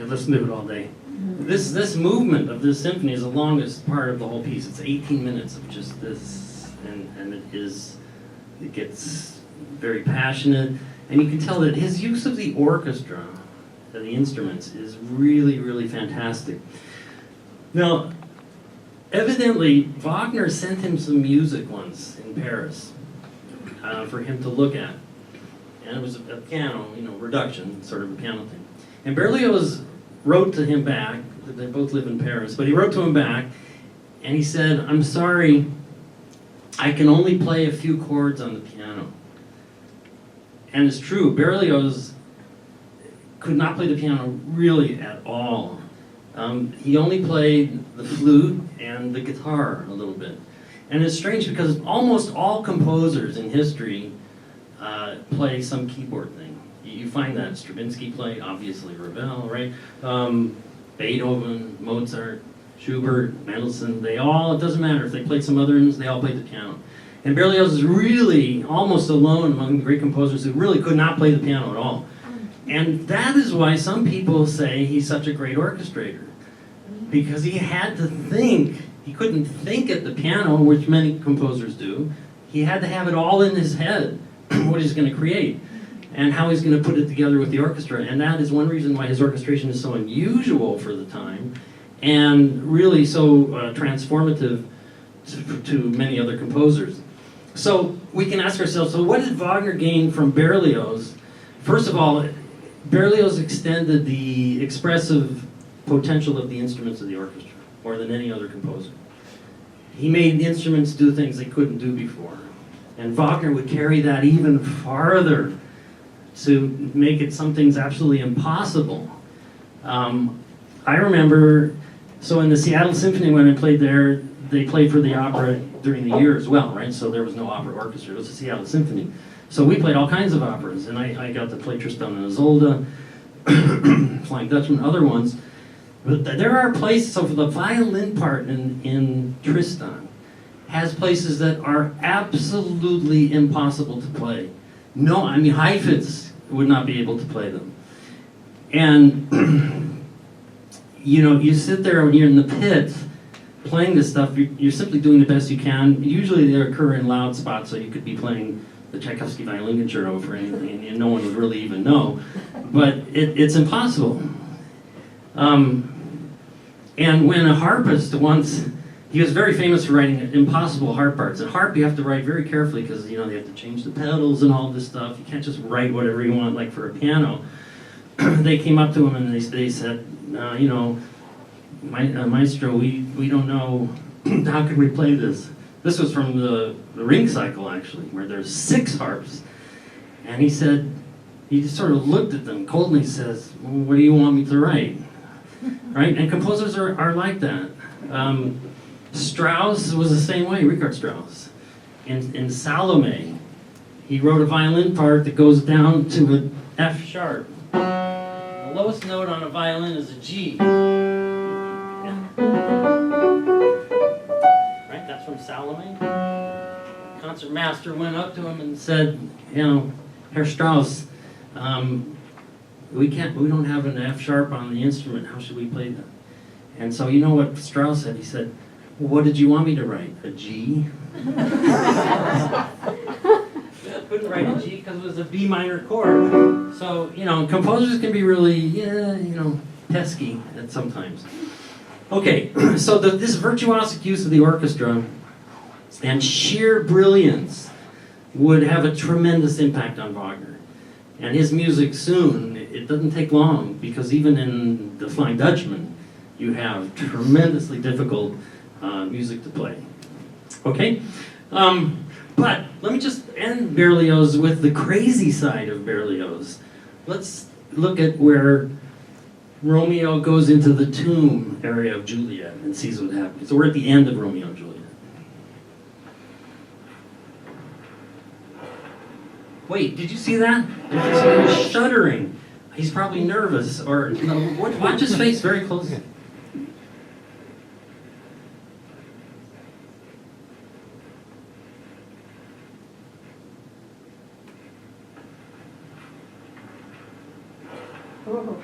could listen to it all day. This movement of this symphony is the longest part of the whole piece. It's 18 minutes of just this, and it gets very passionate, and you can tell that his use of the orchestra, the instruments, is really, really fantastic. Now, evidently, Wagner sent him some music once in Paris for him to look at. And it was a piano, reduction, sort of a piano thing. And Berlioz wrote to him back, they both live in Paris, but he wrote to him back, and he said, "I'm sorry, I can only play a few chords on the piano." And it's true, Berlioz could not play the piano really at all. He only played the flute and the guitar a little bit. And it's strange because almost all composers in history play some keyboard thing. You find that Stravinsky played, obviously Ravel, right? Beethoven, Mozart, Schubert, Mendelssohn, they all, it doesn't matter if they played some other instruments, they all played the piano. And Berlioz is really almost alone among the great composers who really could not play the piano at all. And that is why some people say he's such a great orchestrator. Because he had to think. He couldn't think at the piano, which many composers do. He had to have it all in his head, what he's going to create, and how he's going to put it together with the orchestra. And that is one reason why his orchestration is so unusual for the time, and really so transformative to many other composers. So we can ask ourselves, so what did Wagner gain from Berlioz? First of all, Berlioz extended the expressive potential of the instruments of the orchestra more than any other composer. He made the instruments do things they couldn't do before. And Wagner would carry that even farther to make it something's absolutely impossible. I remember, so in the Seattle Symphony when I played there, they played for the opera during the year as well, right? So there was no opera orchestra, it was the Seattle Symphony. So we played all kinds of operas, and I got to play Tristan and Isolde, Flying Dutchman, other ones. But there are places, so for the violin part in Tristan, has places that are absolutely impossible to play. No, I mean, Heifetz would not be able to play them. And, you sit there when you're in the pit playing this stuff, you're simply doing the best you can. Usually they occur in loud spots, so you could be playing the Tchaikovsky Violin Concerto for anything, and no one would really even know. But it's impossible. And when a harpist once, he was very famous for writing impossible harp parts. And harp you have to write very carefully because they have to change the pedals and all this stuff. You can't just write whatever you want, like for a piano. They came up to him and they said, Maestro, we don't know, how can we play this? This was from the Ring Cycle, actually, where there's 6 harps. And he said, he just sort of looked at them coldly and says, well, what do you want me to write? Right? And composers are like that. Strauss was the same way, Richard Strauss. In Salome, he wrote a violin part that goes down to an F sharp. The lowest note on a violin is a G. Yeah. Right? That's from Salome. The concertmaster went up to him and said, Herr Strauss, we don't have an F sharp on the instrument. How should we play that? And so you know what Strauss said? He said, well, what did you want me to write? A G? I couldn't write a G because it was a B minor chord. So, composers can be really, pesky at sometimes. Okay, so this virtuosic use of the orchestra and sheer brilliance would have a tremendous impact on Wagner. And his music soon, it doesn't take long, because even in The Flying Dutchman, you have tremendously difficult music to play. Okay? But let me just end Berlioz with the crazy side of Berlioz. Let's look at where Romeo goes into the tomb area of Juliet and sees what happens. So we're at the end of Romeo and Juliet. Wait, did you see that? Did you see him shuddering? He's probably nervous, or watch his face very closely.
Oh.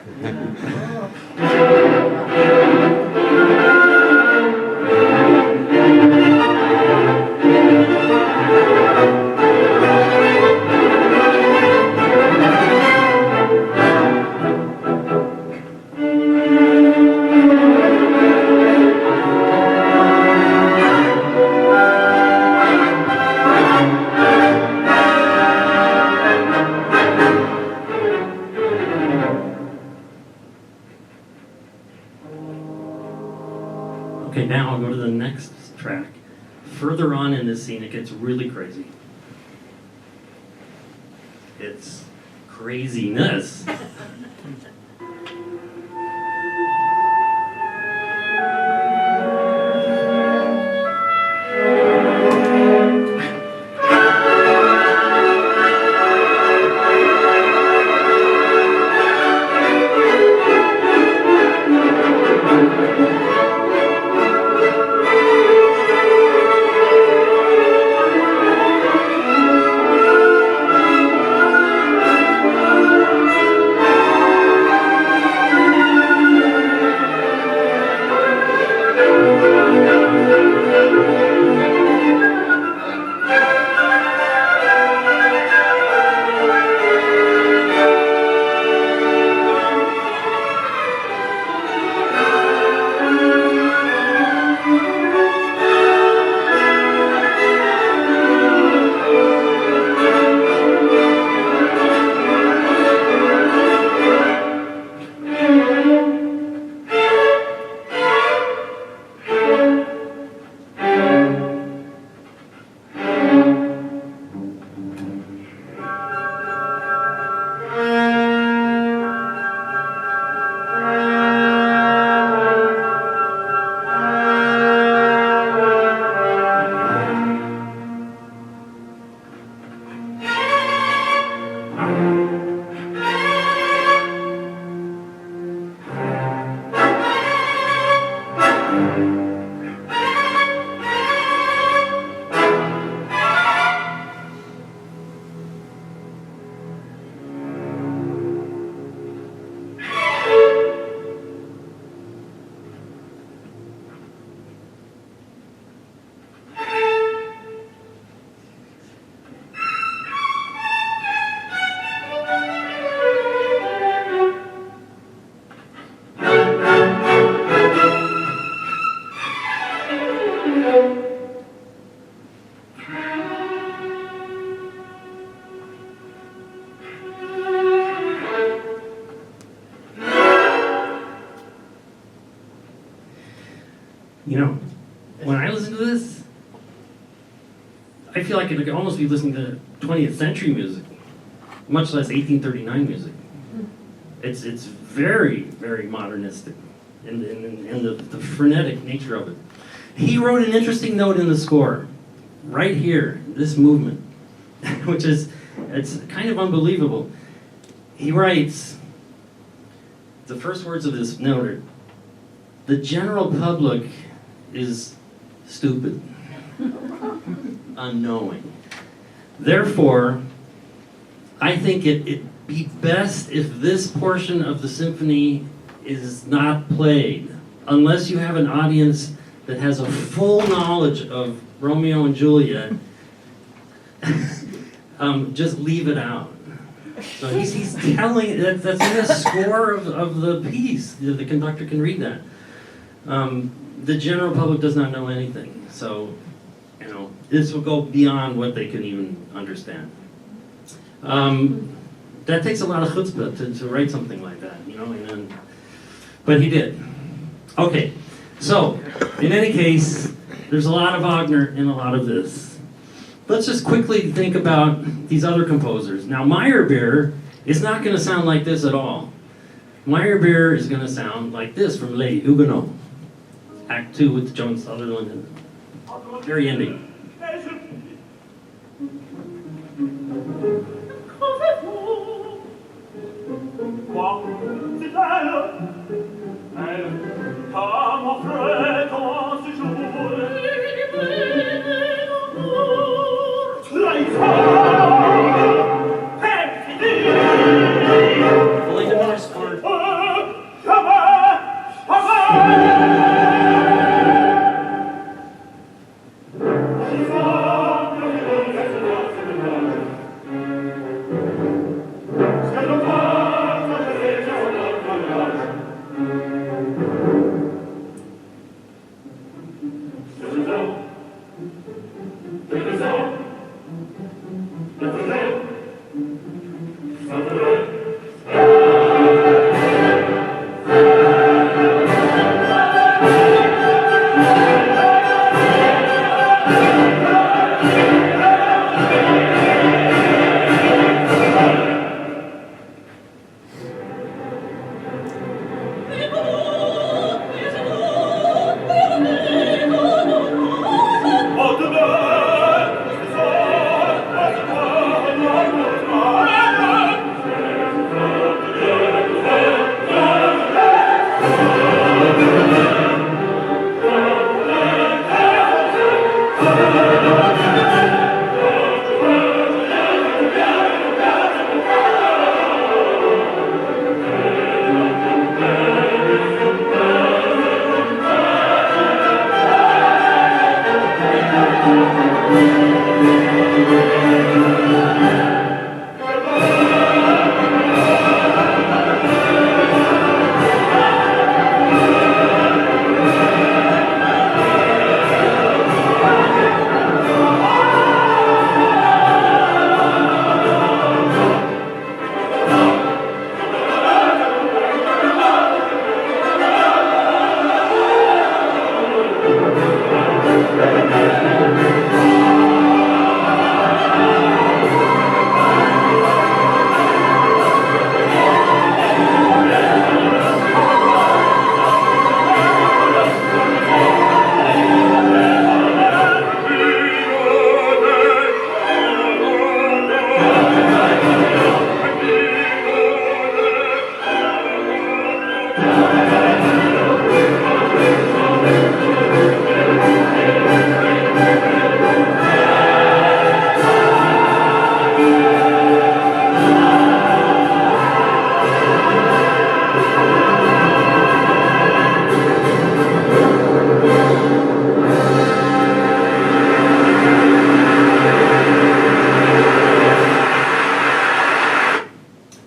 Okay, now I'll go to the next track. Further on in this scene, it gets really crazy. It's craziness. You know, when I listen to this, I feel like I could almost be listening to 20th century music, much less 1839 music. It's very, very modernistic in the frenetic nature of it. He wrote an interesting note in the score, right here, this movement, which is, it's kind of unbelievable. He writes, the first words of this note are, the general public is stupid, unknowing. Therefore, I think it'd be best if this portion of the symphony is not played, unless you have an audience that has a full knowledge of Romeo and Juliet. Just leave it out. So he's telling, that's in the score of the piece. The conductor can read that. The general public does not know anything. So, you know, this will go beyond what they can even understand. That takes a lot of chutzpah to write something like that, you know, but he did. Okay, so, in any case, there's a lot of Wagner in a lot of this. Let's just quickly think about these other composers. Now, Meyerbeer is not going to sound like this at all. Meyerbeer is going to sound like this from Les Huguenots, Act 2 with Joan Sutherland and very ending. Fully diminished chord.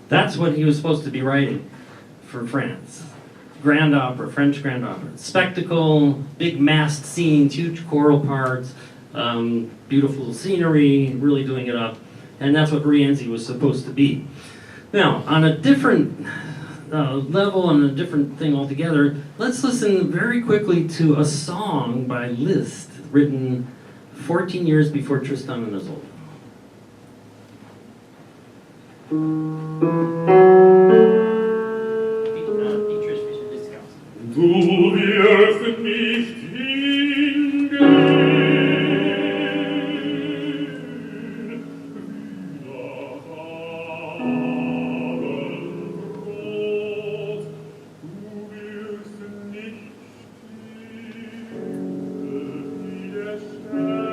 That's what he was supposed to be writing for France. Grand opera, French grand opera. Spectacle, big massed scenes, huge choral parts, beautiful scenery, really doing it up. And that's what Rienzi was supposed to be. Now, on a different level, on a different thing altogether, let's listen very quickly to a song by Liszt, written 14 years before Tristan and Isolde.
Du wirst nicht hingehen, nach Abendrot. Du wirst nicht stehen, wie der Sterne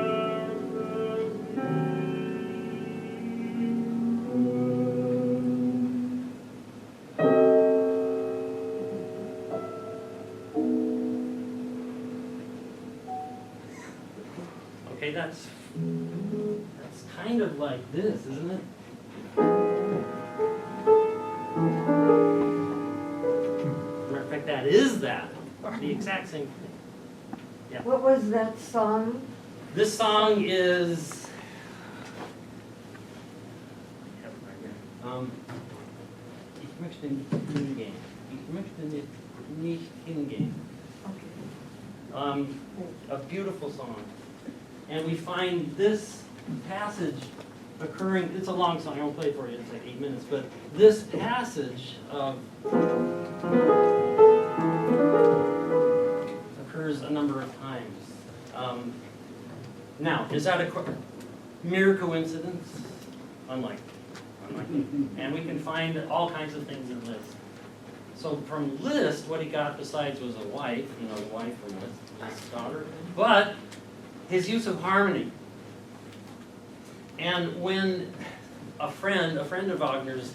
Okay, that's kind of like this, isn't it? Matter of fact, that is that. The exact same thing. Yeah.
What was that song?
This song is. Ich möchte nicht hingehen. Ich möchte nicht hingehen. A beautiful song. And we find this passage occurring, it's a long song, I won't play it for you, it's like 8 minutes, but this passage occurs a number of times. Now, is that a mere coincidence? Unlikely. And we can find all kinds of things in Liszt. So from Liszt, what he got besides was a wife, a wife from Liszt's daughter, but his use of harmony. And when a friend of Wagner's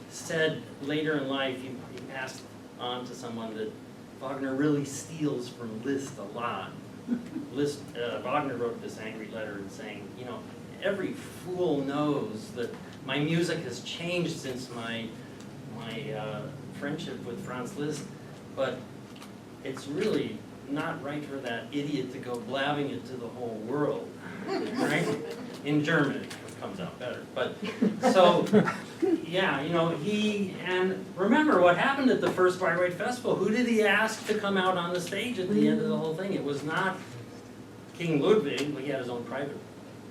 said later in life, he passed on to someone that Wagner really steals from Liszt a lot. Wagner wrote this angry letter and saying, you know, every fool knows that my music has changed since my friendship with Franz Liszt, but it's really not right for that idiot to go blabbing it to the whole world, right? In German, it comes out better. But so, yeah, you know, and remember what happened at the first Bayreuth Festival. Who did he ask to come out on the stage at the end of the whole thing? It was not King Ludwig, he had his own private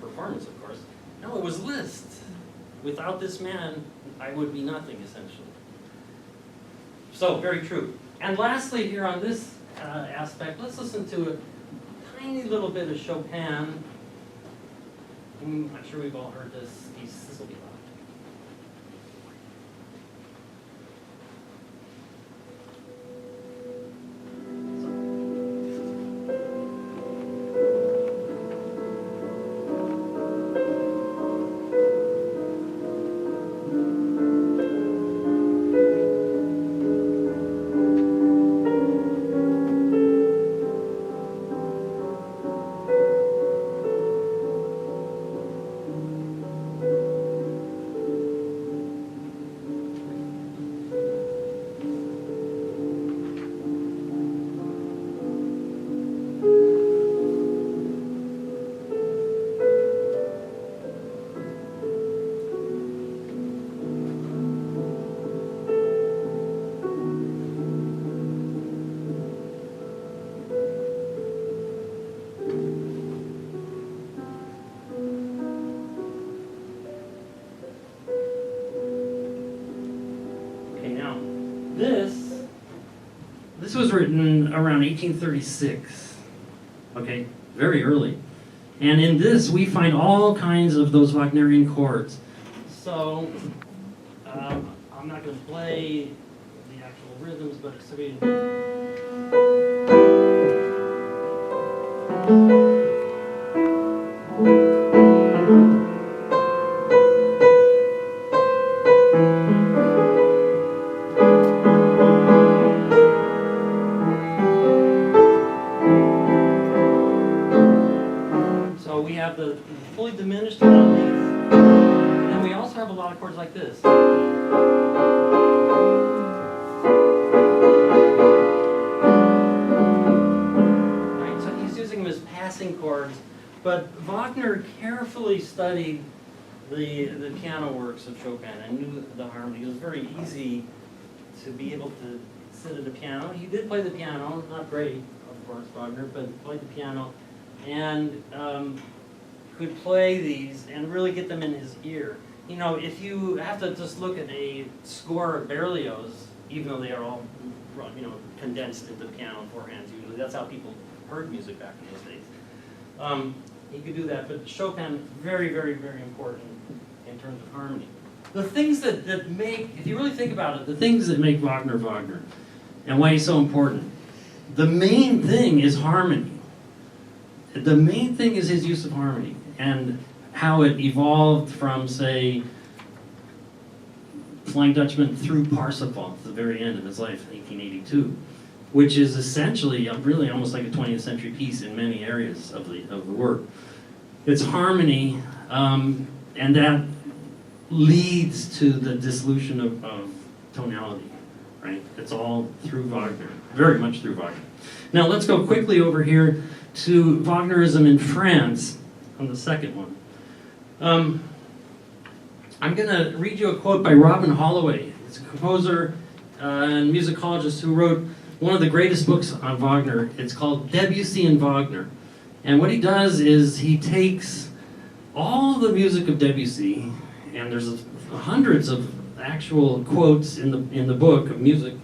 performance, of course. No, it was Liszt. Without this man, I would be nothing, essentially. So, very true. And lastly, here on this aspect, let's listen to a tiny little bit of Chopin. I'm sure we've all heard this. This will be loud. This was written around 1836, okay, very early. And in this, we find all kinds of those Wagnerian chords. So, I'm not going to play the actual rhythms, but it's going to the fully diminished melodies, and then we also have a lot of chords like this. Right, so he's using them as passing chords, but Wagner carefully studied the piano works of Chopin and knew the harmony. It was very easy to be able to sit at a piano. He did play the piano, not great, of course, Wagner, but played the piano, and could play these and really get them in his ear. You know, if you have to just look at a score of Berlioz, even though they are all, you know, condensed into piano forehands usually, that's how people heard music back in those days. He could do that, but Chopin, very, very, very important in terms of harmony. The things that make, if you really think about it, the things that make Wagner Wagner, and why he's so important, the main thing is harmony. The main thing is his use of harmony and how it evolved from, say, Flying Dutchman through Parsifal at the very end of his life, 1882, which is essentially really almost like a 20th century piece in many areas of the work. It's harmony, and that leads to the dissolution of tonality, right? It's all through Wagner, very much through Wagner. Now let's go quickly over here to Wagnerism in France on the second one. I'm going to read you a quote by Robin Holloway. It's a composer and musicologist who wrote one of the greatest books on Wagner. It's called Debussy and Wagner. And what he does is he takes all the music of Debussy, and there's hundreds of actual quotes in the book of music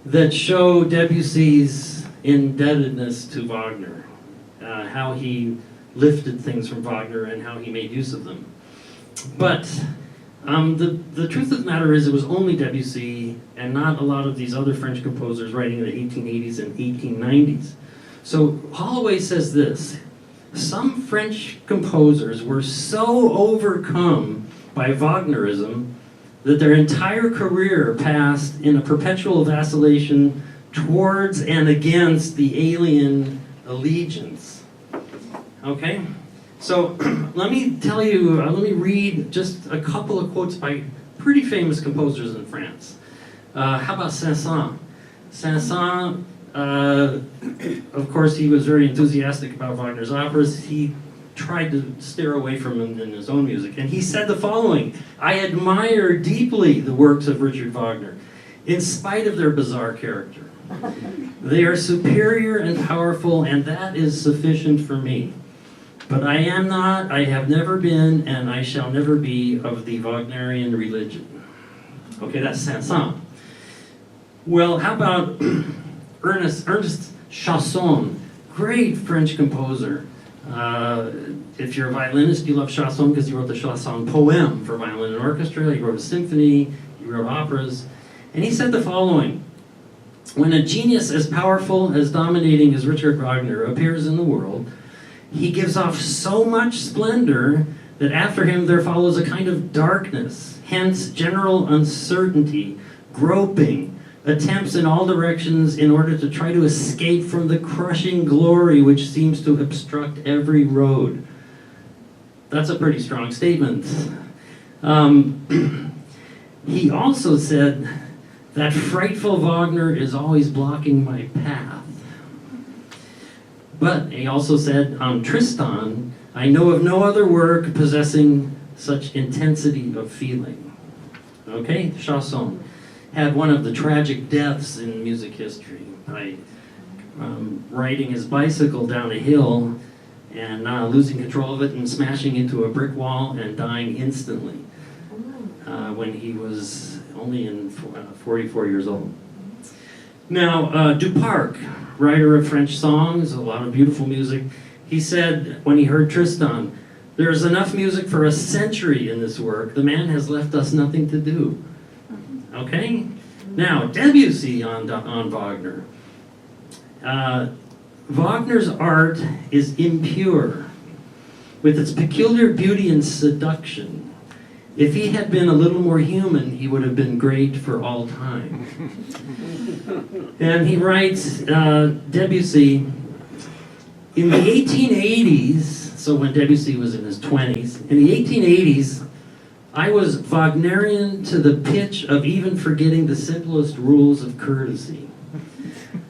that show Debussy's indebtedness to Wagner, how he lifted things from Wagner and how he made use of them. But the truth of the matter is it was only Debussy and not a lot of these other French composers writing in the 1880s and 1890s. So Holloway says this: some French composers were so overcome by Wagnerism that their entire career passed in a perpetual vacillation, towards and against the alien allegiance. Okay? So let me tell you, let me read just a couple of quotes by pretty famous composers in France. How about Saint-Saëns? Saint-Saëns, of course, he was very enthusiastic about Wagner's operas. He tried to steer away from him in his own music. And he said the following: I admire deeply the works of Richard Wagner, in spite of their bizarre character. They are superior and powerful, and that is sufficient for me. But I am not, I have never been, and I shall never be of the Wagnerian religion. Okay, that's Saint-Saëns. Well, how about Ernest Chausson, great French composer. If you're a violinist, you love Chausson because he wrote the Chausson poem for violin and orchestra. He wrote a symphony, he wrote operas. And he said the following: when a genius as powerful, as dominating as Richard Wagner appears in the world, he gives off so much splendor that after him there follows a kind of darkness, hence general uncertainty, groping, attempts in all directions in order to try to escape from the crushing glory which seems to obstruct every road. That's a pretty strong statement. He also said that frightful Wagner is always blocking my path. But he also said, on Tristan, I know of no other work possessing such intensity of feeling. Okay, Chausson had one of the tragic deaths in music history by riding his bicycle down a hill and losing control of it and smashing into a brick wall and dying instantly when he was only 44 years old. Now, Duparc, writer of French songs, a lot of beautiful music, he said when he heard Tristan, "There's enough music for a century in this work. The man has left us nothing to do." Okay? Now, Debussy on Wagner. Wagner's art is impure, with its peculiar beauty and seduction. If he had been a little more human, he would have been great for all time. And he writes, Debussy, in the 1880s, so when Debussy was in his 20s, in the 1880s, I was Wagnerian to the pitch of even forgetting the simplest rules of courtesy.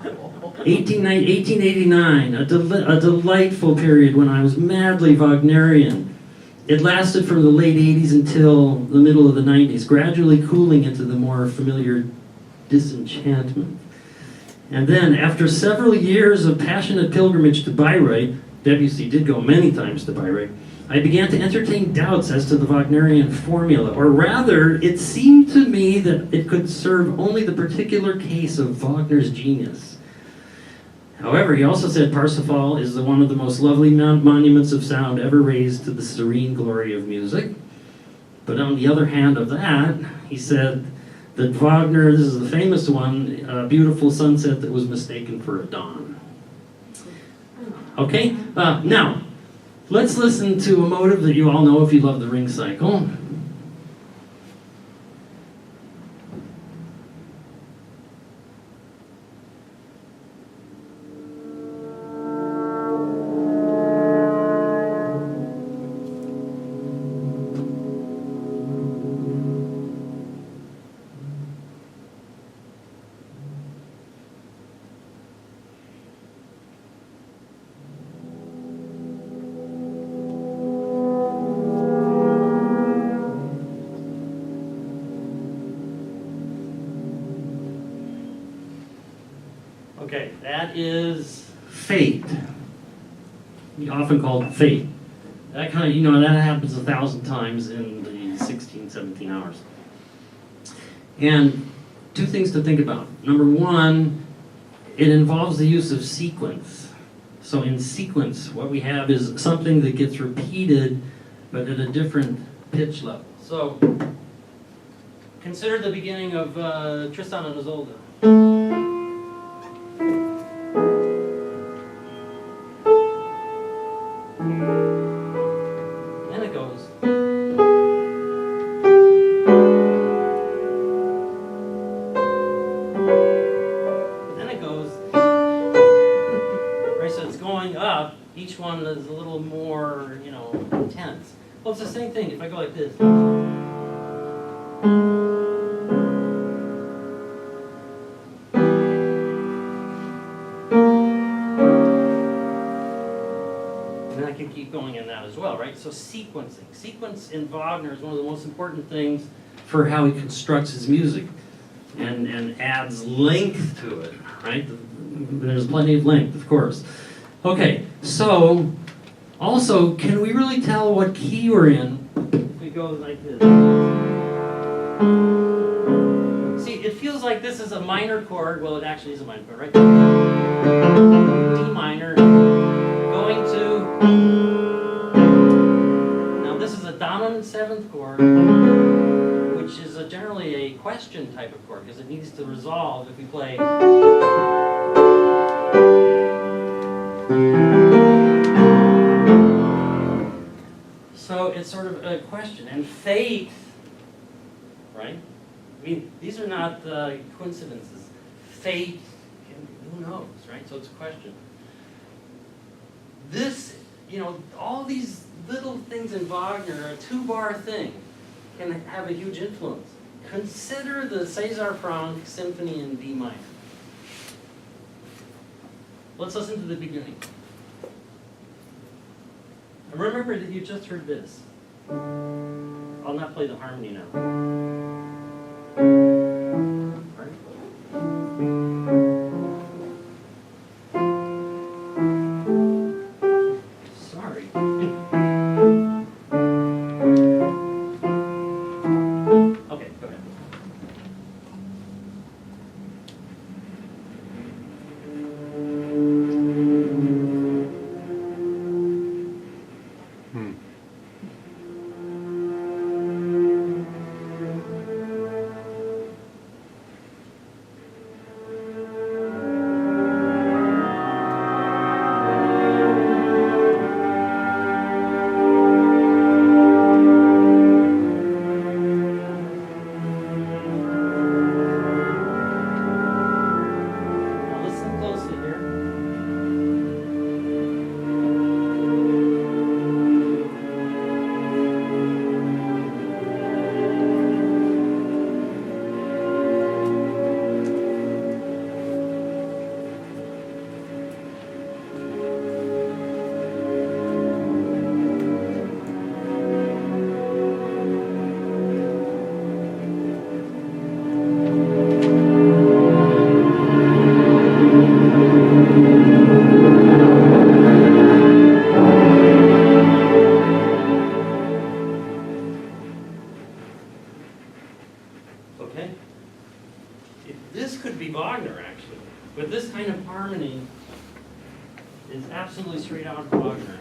1889, a delightful period when I was madly Wagnerian. It lasted from the late 80s until the middle of the 90s, gradually cooling into the more familiar disenchantment. And then, after several years of passionate pilgrimage to Bayreuth, Debussy did go many times to Bayreuth, I began to entertain doubts as to the Wagnerian formula, or rather, it seemed to me that it could serve only the particular case of Wagner's genius. However, he also said Parsifal is one of the most lovely monuments of sound ever raised to the serene glory of music. But on the other hand of that, he said that Wagner, this is the famous one, a beautiful sunset that was mistaken for a dawn. Okay? Now, let's listen to a motive that you all know if you love the Ring Cycle. Okay, that is Fate. Often called Fate. That kind of, that happens 1,000 times in the 16, 17 hours. And two things to think about. Number one, it involves the use of sequence. So in sequence, what we have is something that gets repeated, but at a different pitch level. So consider the beginning of Tristan and Isolde. Then it goes. Then it goes. Each one is a little more, you know, intense. Well, it's the same thing if I go like this. And I can keep going in that as well, right? So sequencing. Sequence in Wagner is one of the most important things for how he constructs his music and adds length to it, right? There's plenty of length, of course. Okay, so also, can we really tell what key we're in if we go like this? See, it feels like this is a minor chord. Well, it actually is a minor chord, right? D minor, going to... Now, this is a dominant 7th chord, which is generally a question type of chord, because it needs to resolve if we play... So it's sort of a question. And faith, right? I mean, these are not coincidences. Faith, who knows, right? So it's a question. This, you know, all these little things in Wagner, a 2-bar thing, can have a huge influence. Consider the César Franck Symphony in D minor. Let's listen to the beginning. And remember that you just heard this. I'll not play the harmony now. Right? Sorry. Okay, go ahead. Absolutely straight out of Wagner.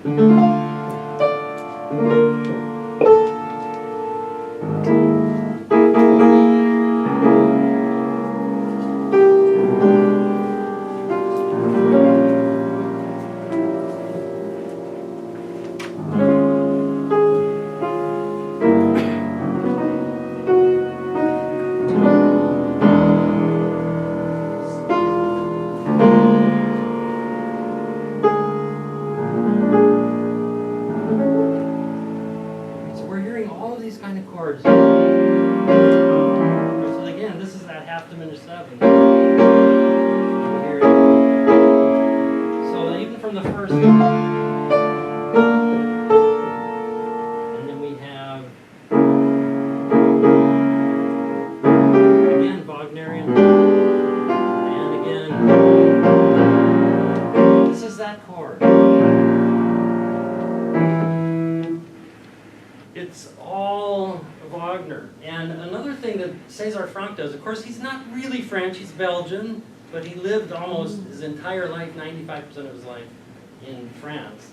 Of course, he's not really French, he's Belgian, but he lived almost his entire life, 95% of his life, in France.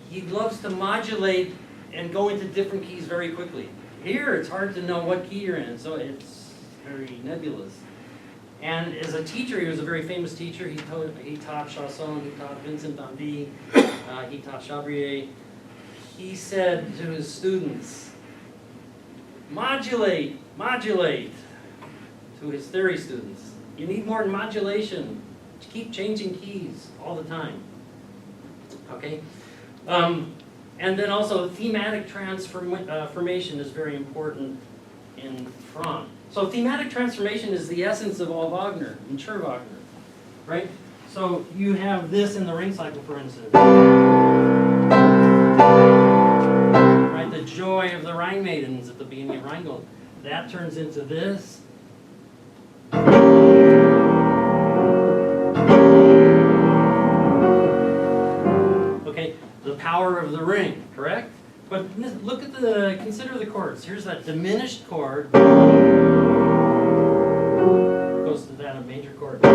He loves to modulate and go into different keys very quickly. Here, it's hard to know what key you're in, so it's very nebulous. And as a teacher, he was a very famous teacher. He taught Chausson, he taught Vincent d'Indy, he taught Chabrier. He said to his students, modulate, modulate, to his theory students. You need more modulation. Keep changing keys all the time. Okay? And then also thematic transformation is very important in Franck. So thematic transformation is the essence of all Wagner, mature Wagner, right? So you have this in the ring cycle, for instance. Right, the joy of the Rhine maidens at the beginning of Rheingold. That turns into this. Okay, the power of the ring, correct? But look at consider the chords. Here's that diminished chord. Goes to that major chord. But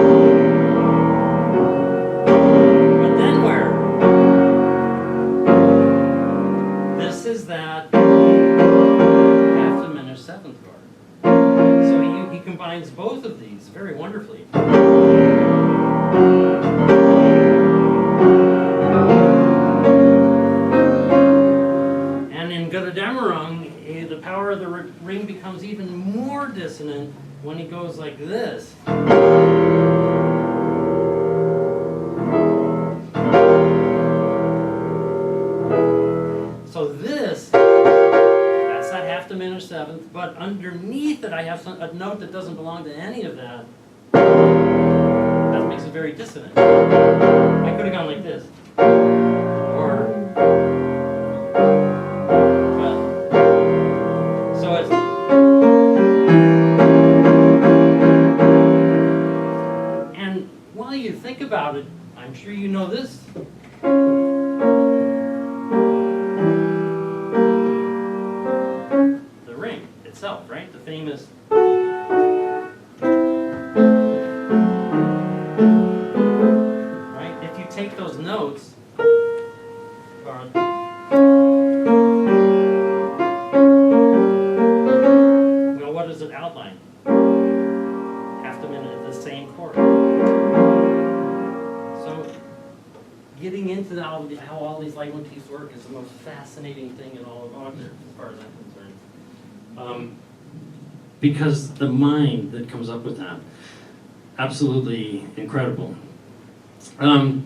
then where? This is that half diminished seventh chord. So he combines both of these very wonderfully. The power of the ring becomes even more dissonant when he goes like this. So this, that's that half diminished seventh, but underneath it I have a note that doesn't belong to any of that. That makes it very dissonant. I could have gone like this. Or you think about it, I'm sure you know this. The ring itself, right? The famous. Right? If you take those notes, what does it outline? Half the minute, the same chord. Getting into how all these leitmotifs work is the most fascinating thing in all of Wagner, as far as I'm concerned. Because the mind that comes up with that, absolutely incredible. Go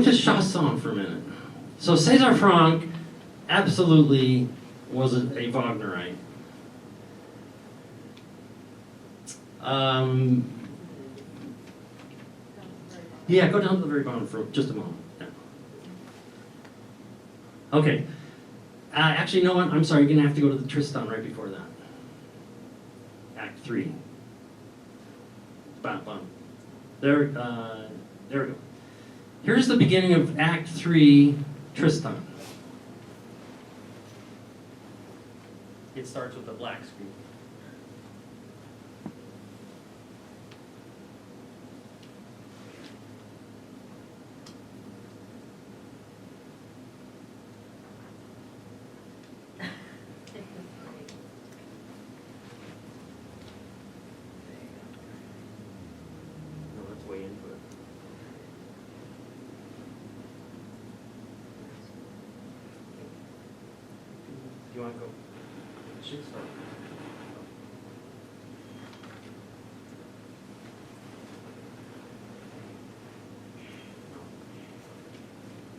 to Chausson for a minute. So César Franck absolutely was a Wagnerite. Yeah, go down to the very bottom for just a moment. Yeah. Okay. Actually, you know what? I'm sorry, you're going to have to go to the Tristan right before that. Act 3. Bam. There we go. Here's the beginning of Act 3, Tristan. It starts with a black screen. You want to go? It should start.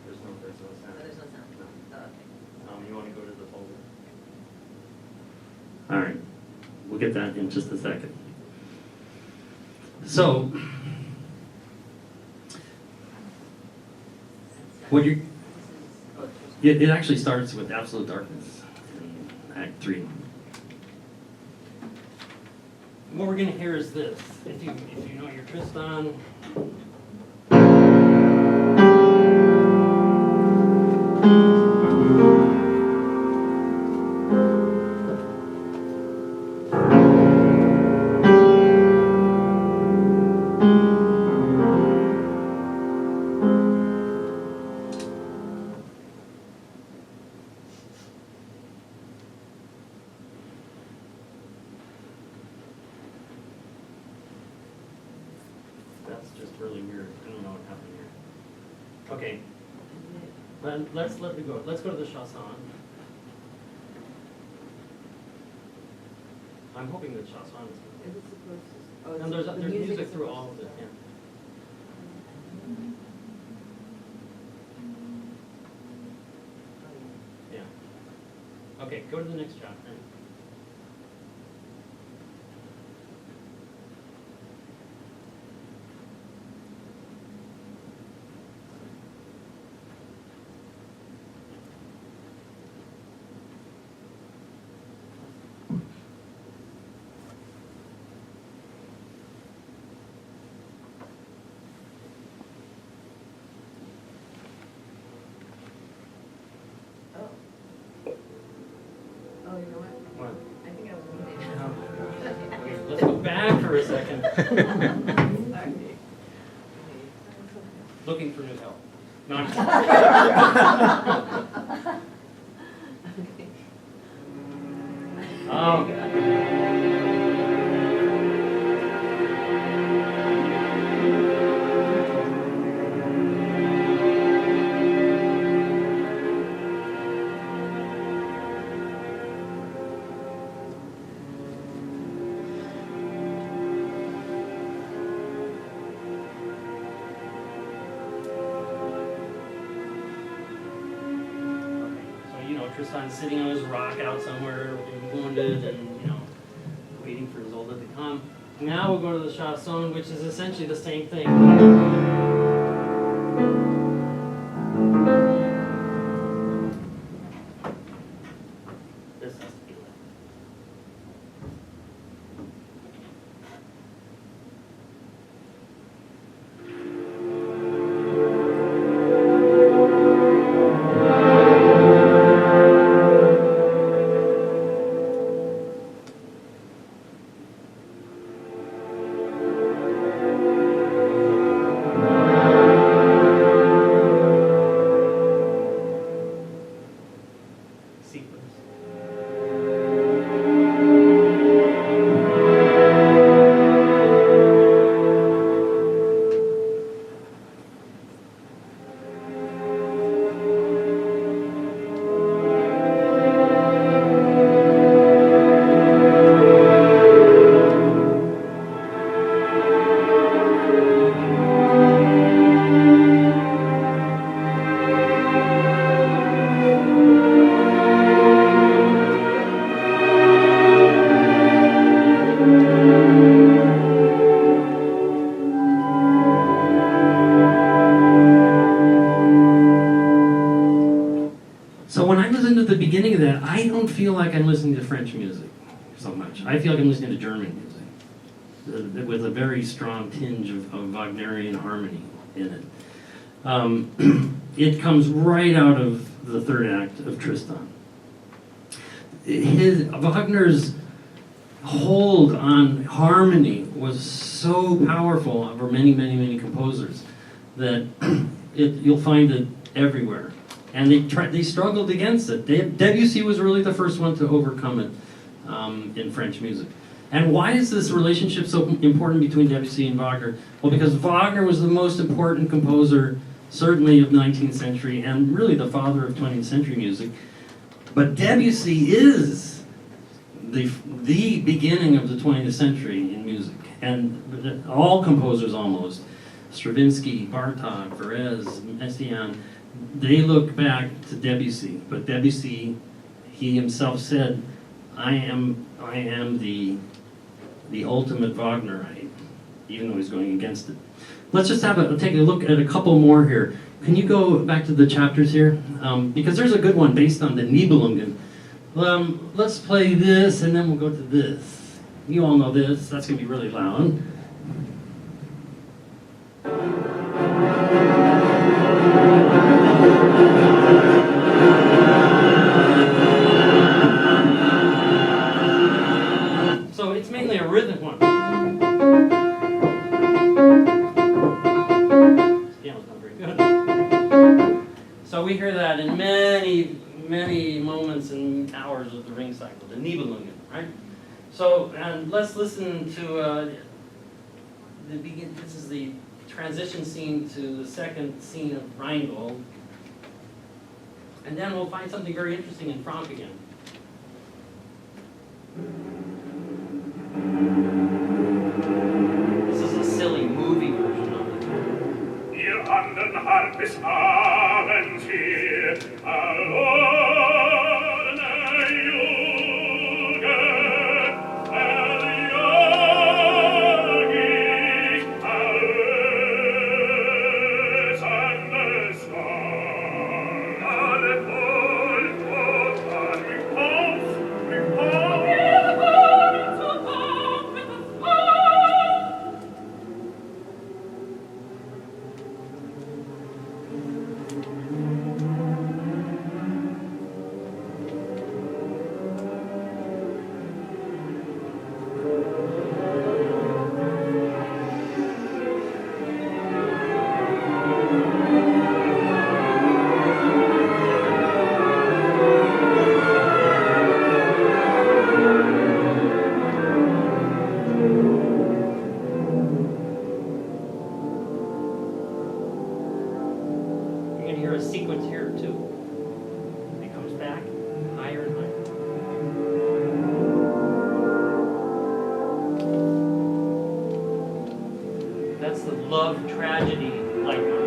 There's no sound.
There's no sound.
No.
Oh, okay.
You want to go to the folder? All right. We'll get that in just a second. So, what you it actually starts with absolute darkness in Act 3. What we're going to hear is this. If you know your Tristan. That's just really weird. I don't know what happened here. Okay. Let's let it go. Let's go to the Chausson. I'm hoping that Chausson is good.
Is it supposed to? Oh,
And there's music through all of it. Yeah. Okay, go to the next chapter.
Oh, you know what?
What?
I think I was muted.
Let's go back for a second.
Sorry.
Looking for new help. No, I'm
Okay.
Oh. Tristan's sitting on his rock out somewhere, wounded, and waiting for Isolde to come. Now we'll go to the chanson, which is essentially the same thing. This has to be lit. Beginning of that, I don't feel like I'm listening to French music so much. I feel like I'm listening to German music with a very strong tinge of Wagnerian harmony in it. It comes right out of the third act of Tristan. Wagner's hold on harmony was so powerful over many, many, many composers that you'll find it everywhere. And they struggled against it. Debussy was really the first one to overcome it in French music. And why is this relationship so important between Debussy and Wagner? Well, because Wagner was the most important composer, certainly of 19th century, and really the father of 20th century music. But Debussy is the beginning of the 20th century in music. And all composers almost, Stravinsky, Bartók, Varese, Messiaen, they look back to Debussy, but Debussy, he himself said, I am the ultimate Wagnerite, even though he's going against it. Let's just take a look at a couple more here. Can you go back to the chapters here? Because there's a good one based on the Nibelungen. Let's play this, and then we'll go to this. You all know this. That's going to be really loud. So it's mainly a rhythmic one. This piano's not very good. So we hear that in many, many moments and hours of the ring cycle, the Nibelungen, right? So, and let's listen to this is the transition scene to the second scene of Rheingold. And then we'll find something very interesting in Franck again. This is a silly movie version of it.
Ihr anden hart bis abends hier, allorne
a sequence here too. It comes back higher and higher. That's the love tragedy leitmotif.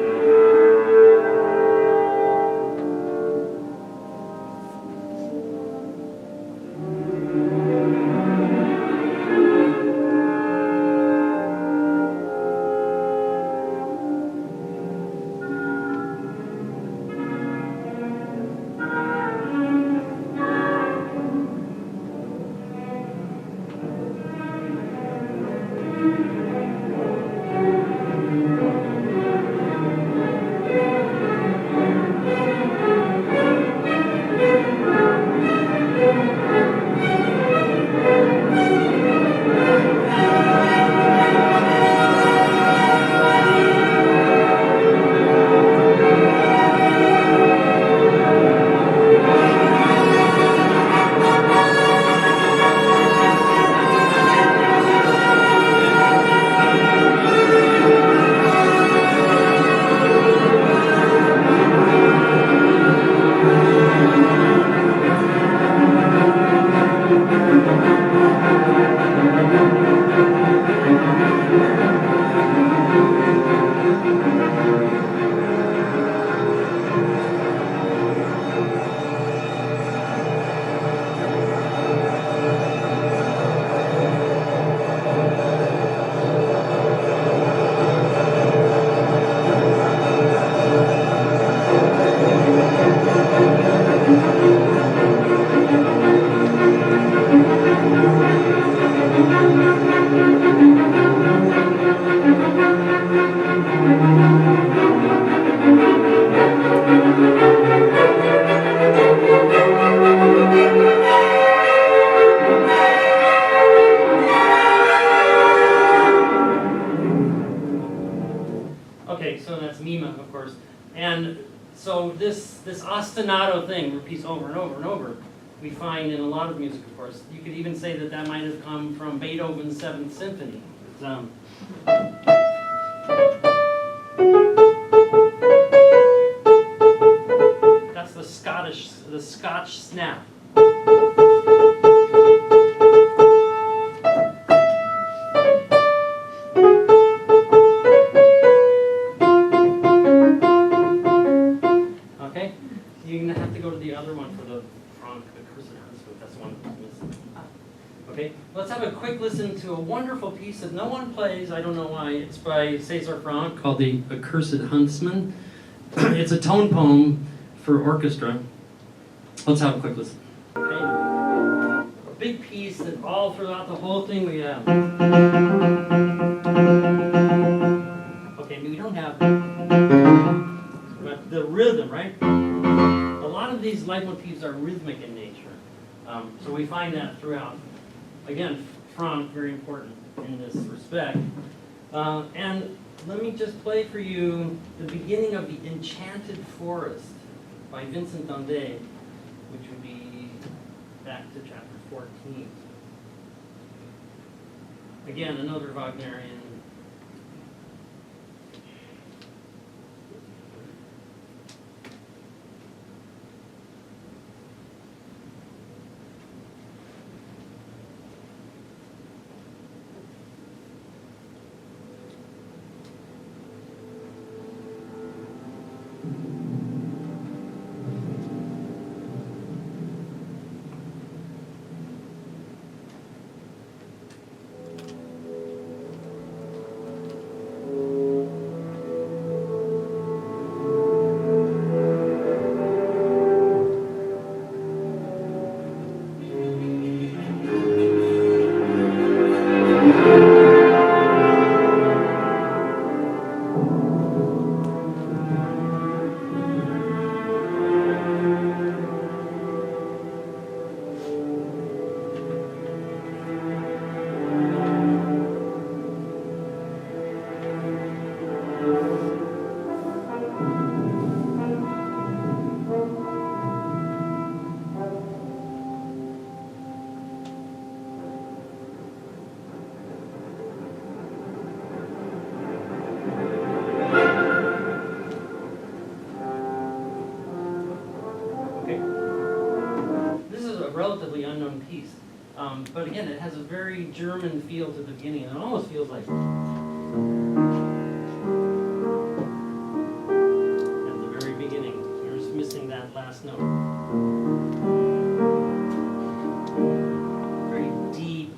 This ostinato thing repeats over and over and over. We find in a lot of music, of course. You could even say that that might have come from Beethoven's Seventh Symphony. That's the Scotch snap. Quick listen to a wonderful piece that no one plays, I don't know why. It's by César Franck called The Accursed Huntsman. It's a tone poem for orchestra. Let's have a quick listen. Okay. A big piece that all throughout the whole thing we have. Okay, we don't have, but the rhythm, right? A lot of these leitmotifs are rhythmic in nature. So we find that throughout. Again, Franck, very important in this respect. And let me just play for you the beginning of The Enchanted Forest by Vincent Dondé, which would be back to chapter 14. Again, another Wagnerian. one piece. But again, it has a very German feel to the beginning. It almost feels like at the very beginning. You're just missing that last note. Very deep,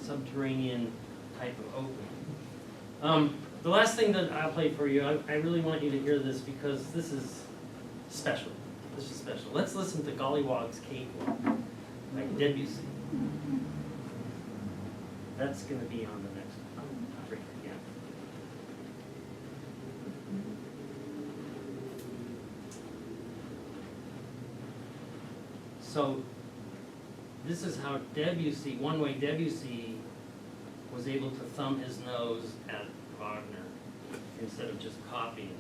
subterranean type of opening. The last thing that I'll play for you, I really want you to hear this because this is special. This is special. Let's listen to Gollywog's Cakewalk by Debussy. That's going to be on the next break again. So this is how Debussy, one way Debussy was able to thumb his nose at Wagner instead of just copying him.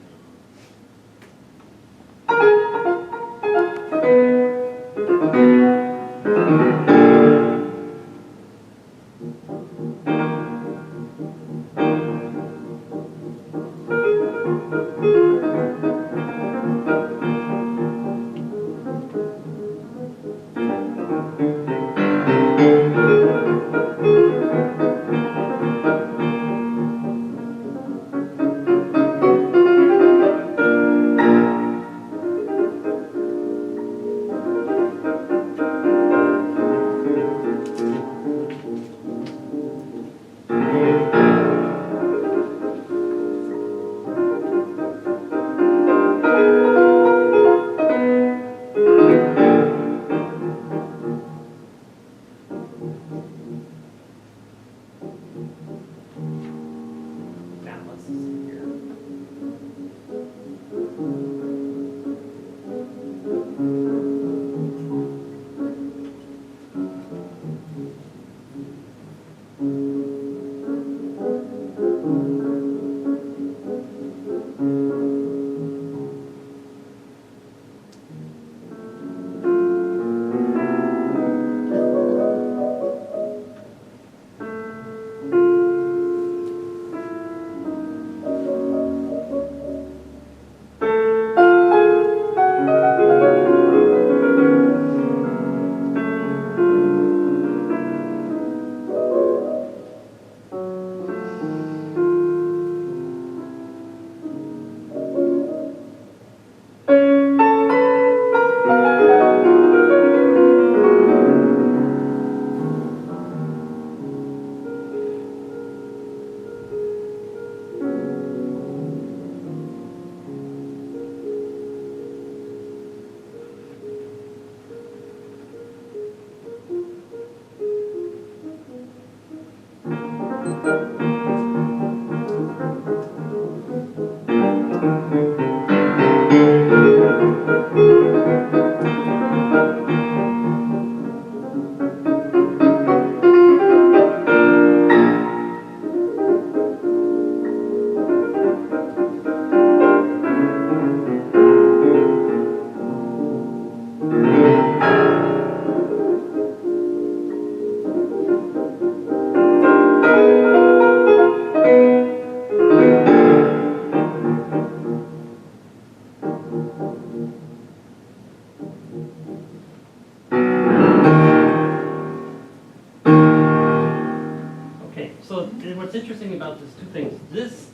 What's interesting about this, two things. This,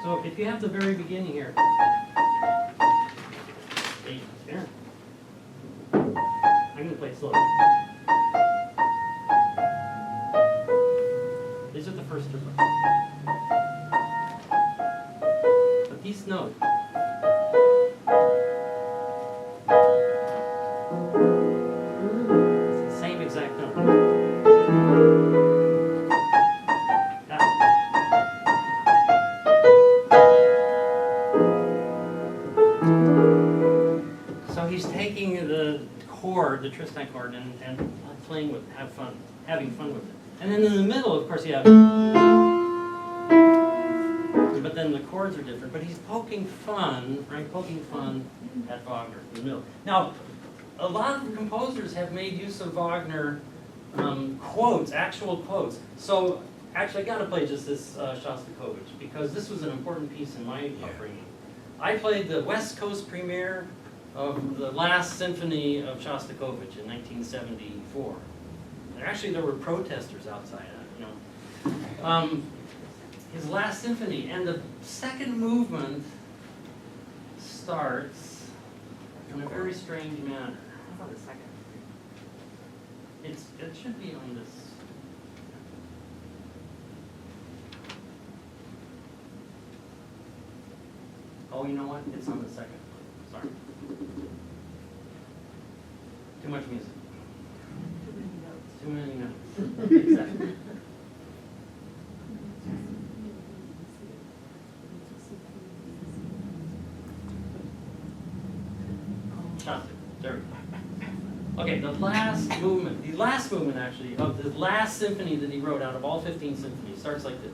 so if you have the very beginning here, here. I'm going to play it slow. These are the first two parts. But these notes, it's the same exact note. The chord, the Tristan chord, and playing with, having fun with it. And then in the middle, of course, you have, but then the chords are different. But he's poking fun, right? Poking fun at Wagner in the middle. Now, a lot of composers have made use of Wagner quotes, actual quotes. So actually, I got to play just this Shostakovich because this was an important piece in my upbringing. I played the West Coast premiere of the last symphony of Shostakovich in 1974. And actually, there were protesters outside, his last symphony, and the second movement starts in a very strange manner.
That's on the second.
It should be on this. Oh, you know what? It's on the second. Sorry. Too much music.
Too many notes.
Too many notes. Exactly. There we go. Okay, the last movement actually, of the last symphony that he wrote out of all 15 symphonies starts like this.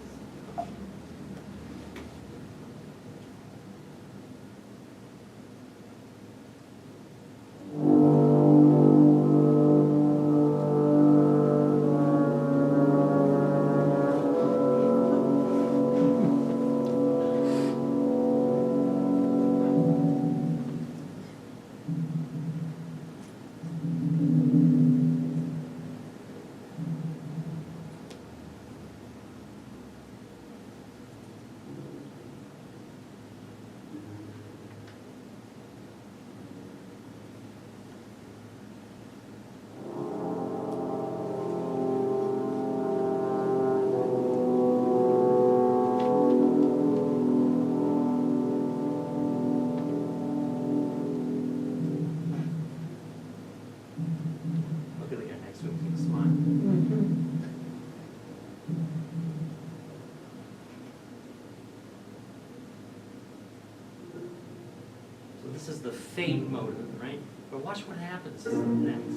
This is the faint motive, right? But watch what happens next.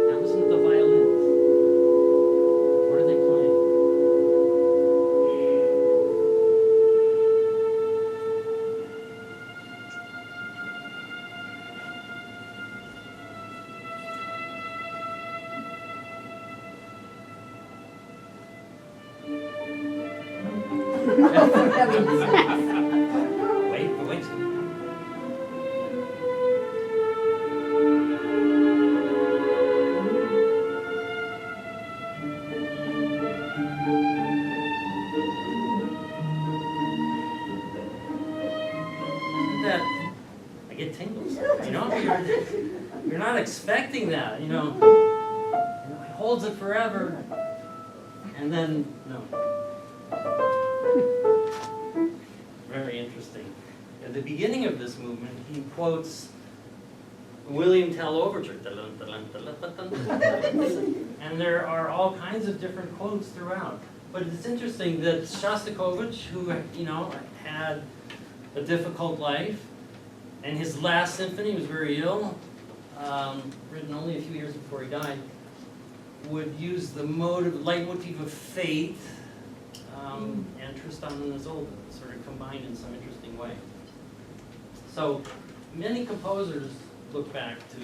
Now listen to the violins. What are they playing? Wait. That I get tingles. You're not expecting that. It holds it forever, and then no. Very interesting. At the beginning of this movement, he quotes William Tell Overture. And there are all kinds of different quotes throughout. But it's interesting that Shostakovich, who had a difficult life, and his last symphony was very ill, written only a few years before he died, would use the leitmotif of fate and Tristan and Isolde sort of combined in some interesting way. So many composers look back to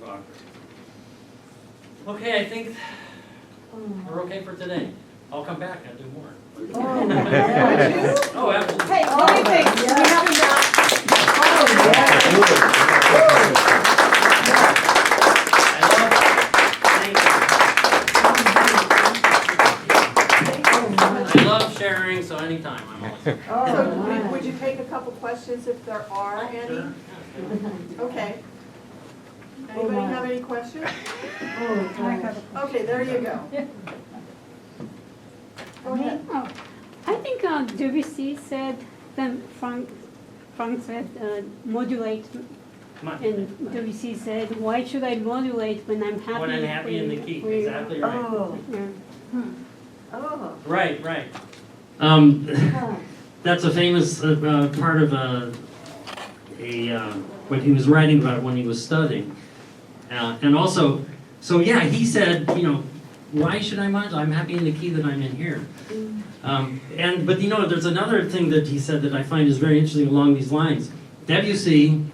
Wagner. Okay, I think we're okay for today. I'll come back and do more. Oh, absolutely.
Hey, what do you think? We have him back.
I love sharing, so anytime I'm always.
So would you take a couple questions if there are any?
Sure.
Okay. Anybody have any questions? Okay, there you go. Go ahead.
I think Debussy said, then Frank said modulate, and Debussy said, why should I modulate when I'm happy?
When I'm happy in the key, exactly right.
Oh.
Right. That's a famous part of what he was writing about when he was studying. And also, he said, why should I modulate? I'm happy in the key that I'm in here. But there's another thing that he said that I find is very interesting along these lines. Debussy,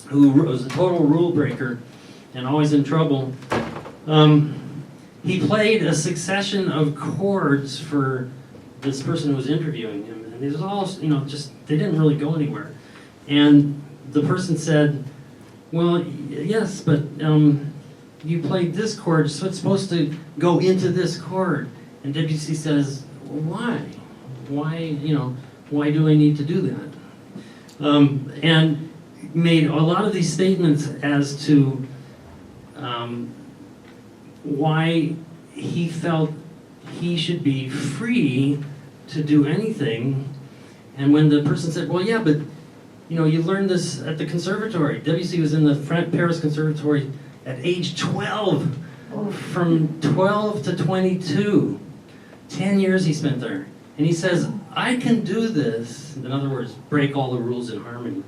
who was a total rule breaker and always in trouble, he played a succession of chords for this person who was interviewing him, and it was all, just, they didn't really go anywhere. And the person said, well, yes, but you played this chord, so it's supposed to go into this chord. And Debussy says, well, why? Why do I need to do that? And made a lot of these statements as to why he felt he should be free to do anything. And when the person said, well, yeah, but you learned this at the conservatory. Debussy was in the Paris Conservatory at age 12. From 12 to 22. 10 years he spent there. And he says, I can do this, in other words, break all the rules in harmony,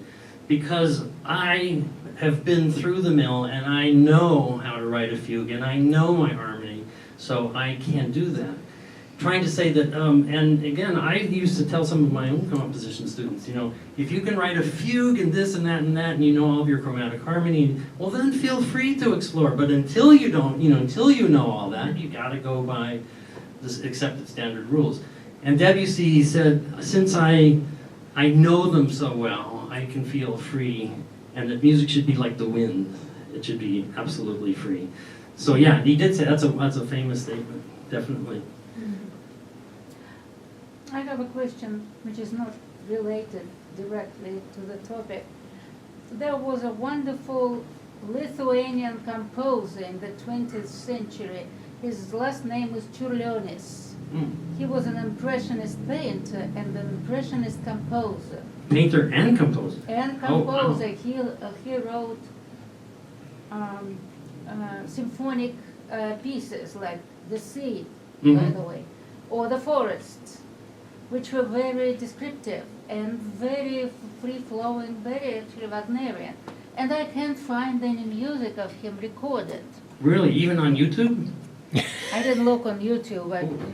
because I have been through the mill and I know how to write a fugue and I know my harmony, so I can do that. Trying to say that, and again, I used to tell some of my own composition students, if you can write a fugue and this and that and you know all of your chromatic harmony, well then feel free to explore. But until you don't, until you know all that, you gotta go by the accepted standard rules. And Debussy said, since I know them so well, I can feel free, and that music should be like the wind. It should be absolutely free. So yeah, he did say, that's a famous statement, definitely.
I have a question which is not related directly to the topic. There was a wonderful Lithuanian composer in the 20th century. His last name was Čiurlionis. He was an impressionist painter and an impressionist composer.
Painter and composer?
And composer. Oh, wow. He wrote symphonic pieces like The Sea, by the way, or The Forest, which were very descriptive and very free-flowing, very actually Wagnerian. And I can't find any music of him recorded.
Really? Even on YouTube?
I didn't look on YouTube.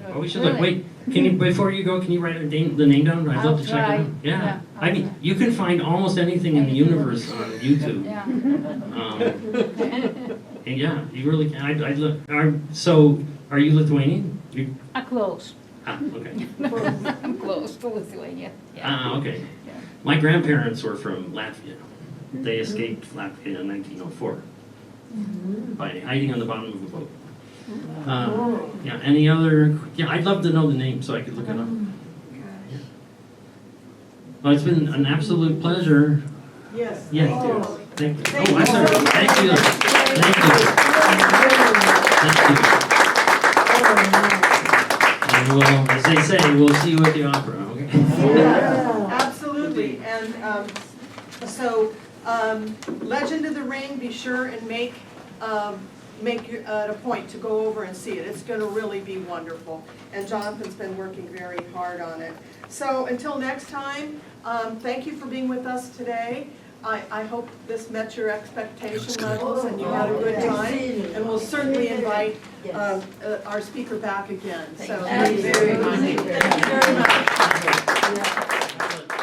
Oh, we should look. Wait, can you, before you go, can you write the name down? I'd love to check it out. Yeah. I mean, you can find almost anything in the universe on YouTube.
Yeah.
And yeah, you really can. I'd look. So, are you Lithuanian?
Close.
Okay.
I'm close to Lithuania. Yeah.
Okay.
Yeah.
My grandparents were from Latvia. They escaped Latvia in 1904 by hiding on the bottom of a boat. Yeah. Any other? Yeah, I'd love to know the name so I could look it up. Yeah. Well, it's been an absolute pleasure.
Yes.
Yeah. Thank you. Oh, I'm sorry. Thank you. Thank you. And we'll, as they say, we'll see you at the opera. Okay.
Absolutely. And so, Legend of the Ring, be sure and make it a point to go over and see it. It's going to really be wonderful. And Jonathan's been working very hard on it. So until next time, thank you for being with us today. I hope this met your expectation levels and you had a good time. And we'll certainly invite our speaker back again. So thank you very much. Thank you very much.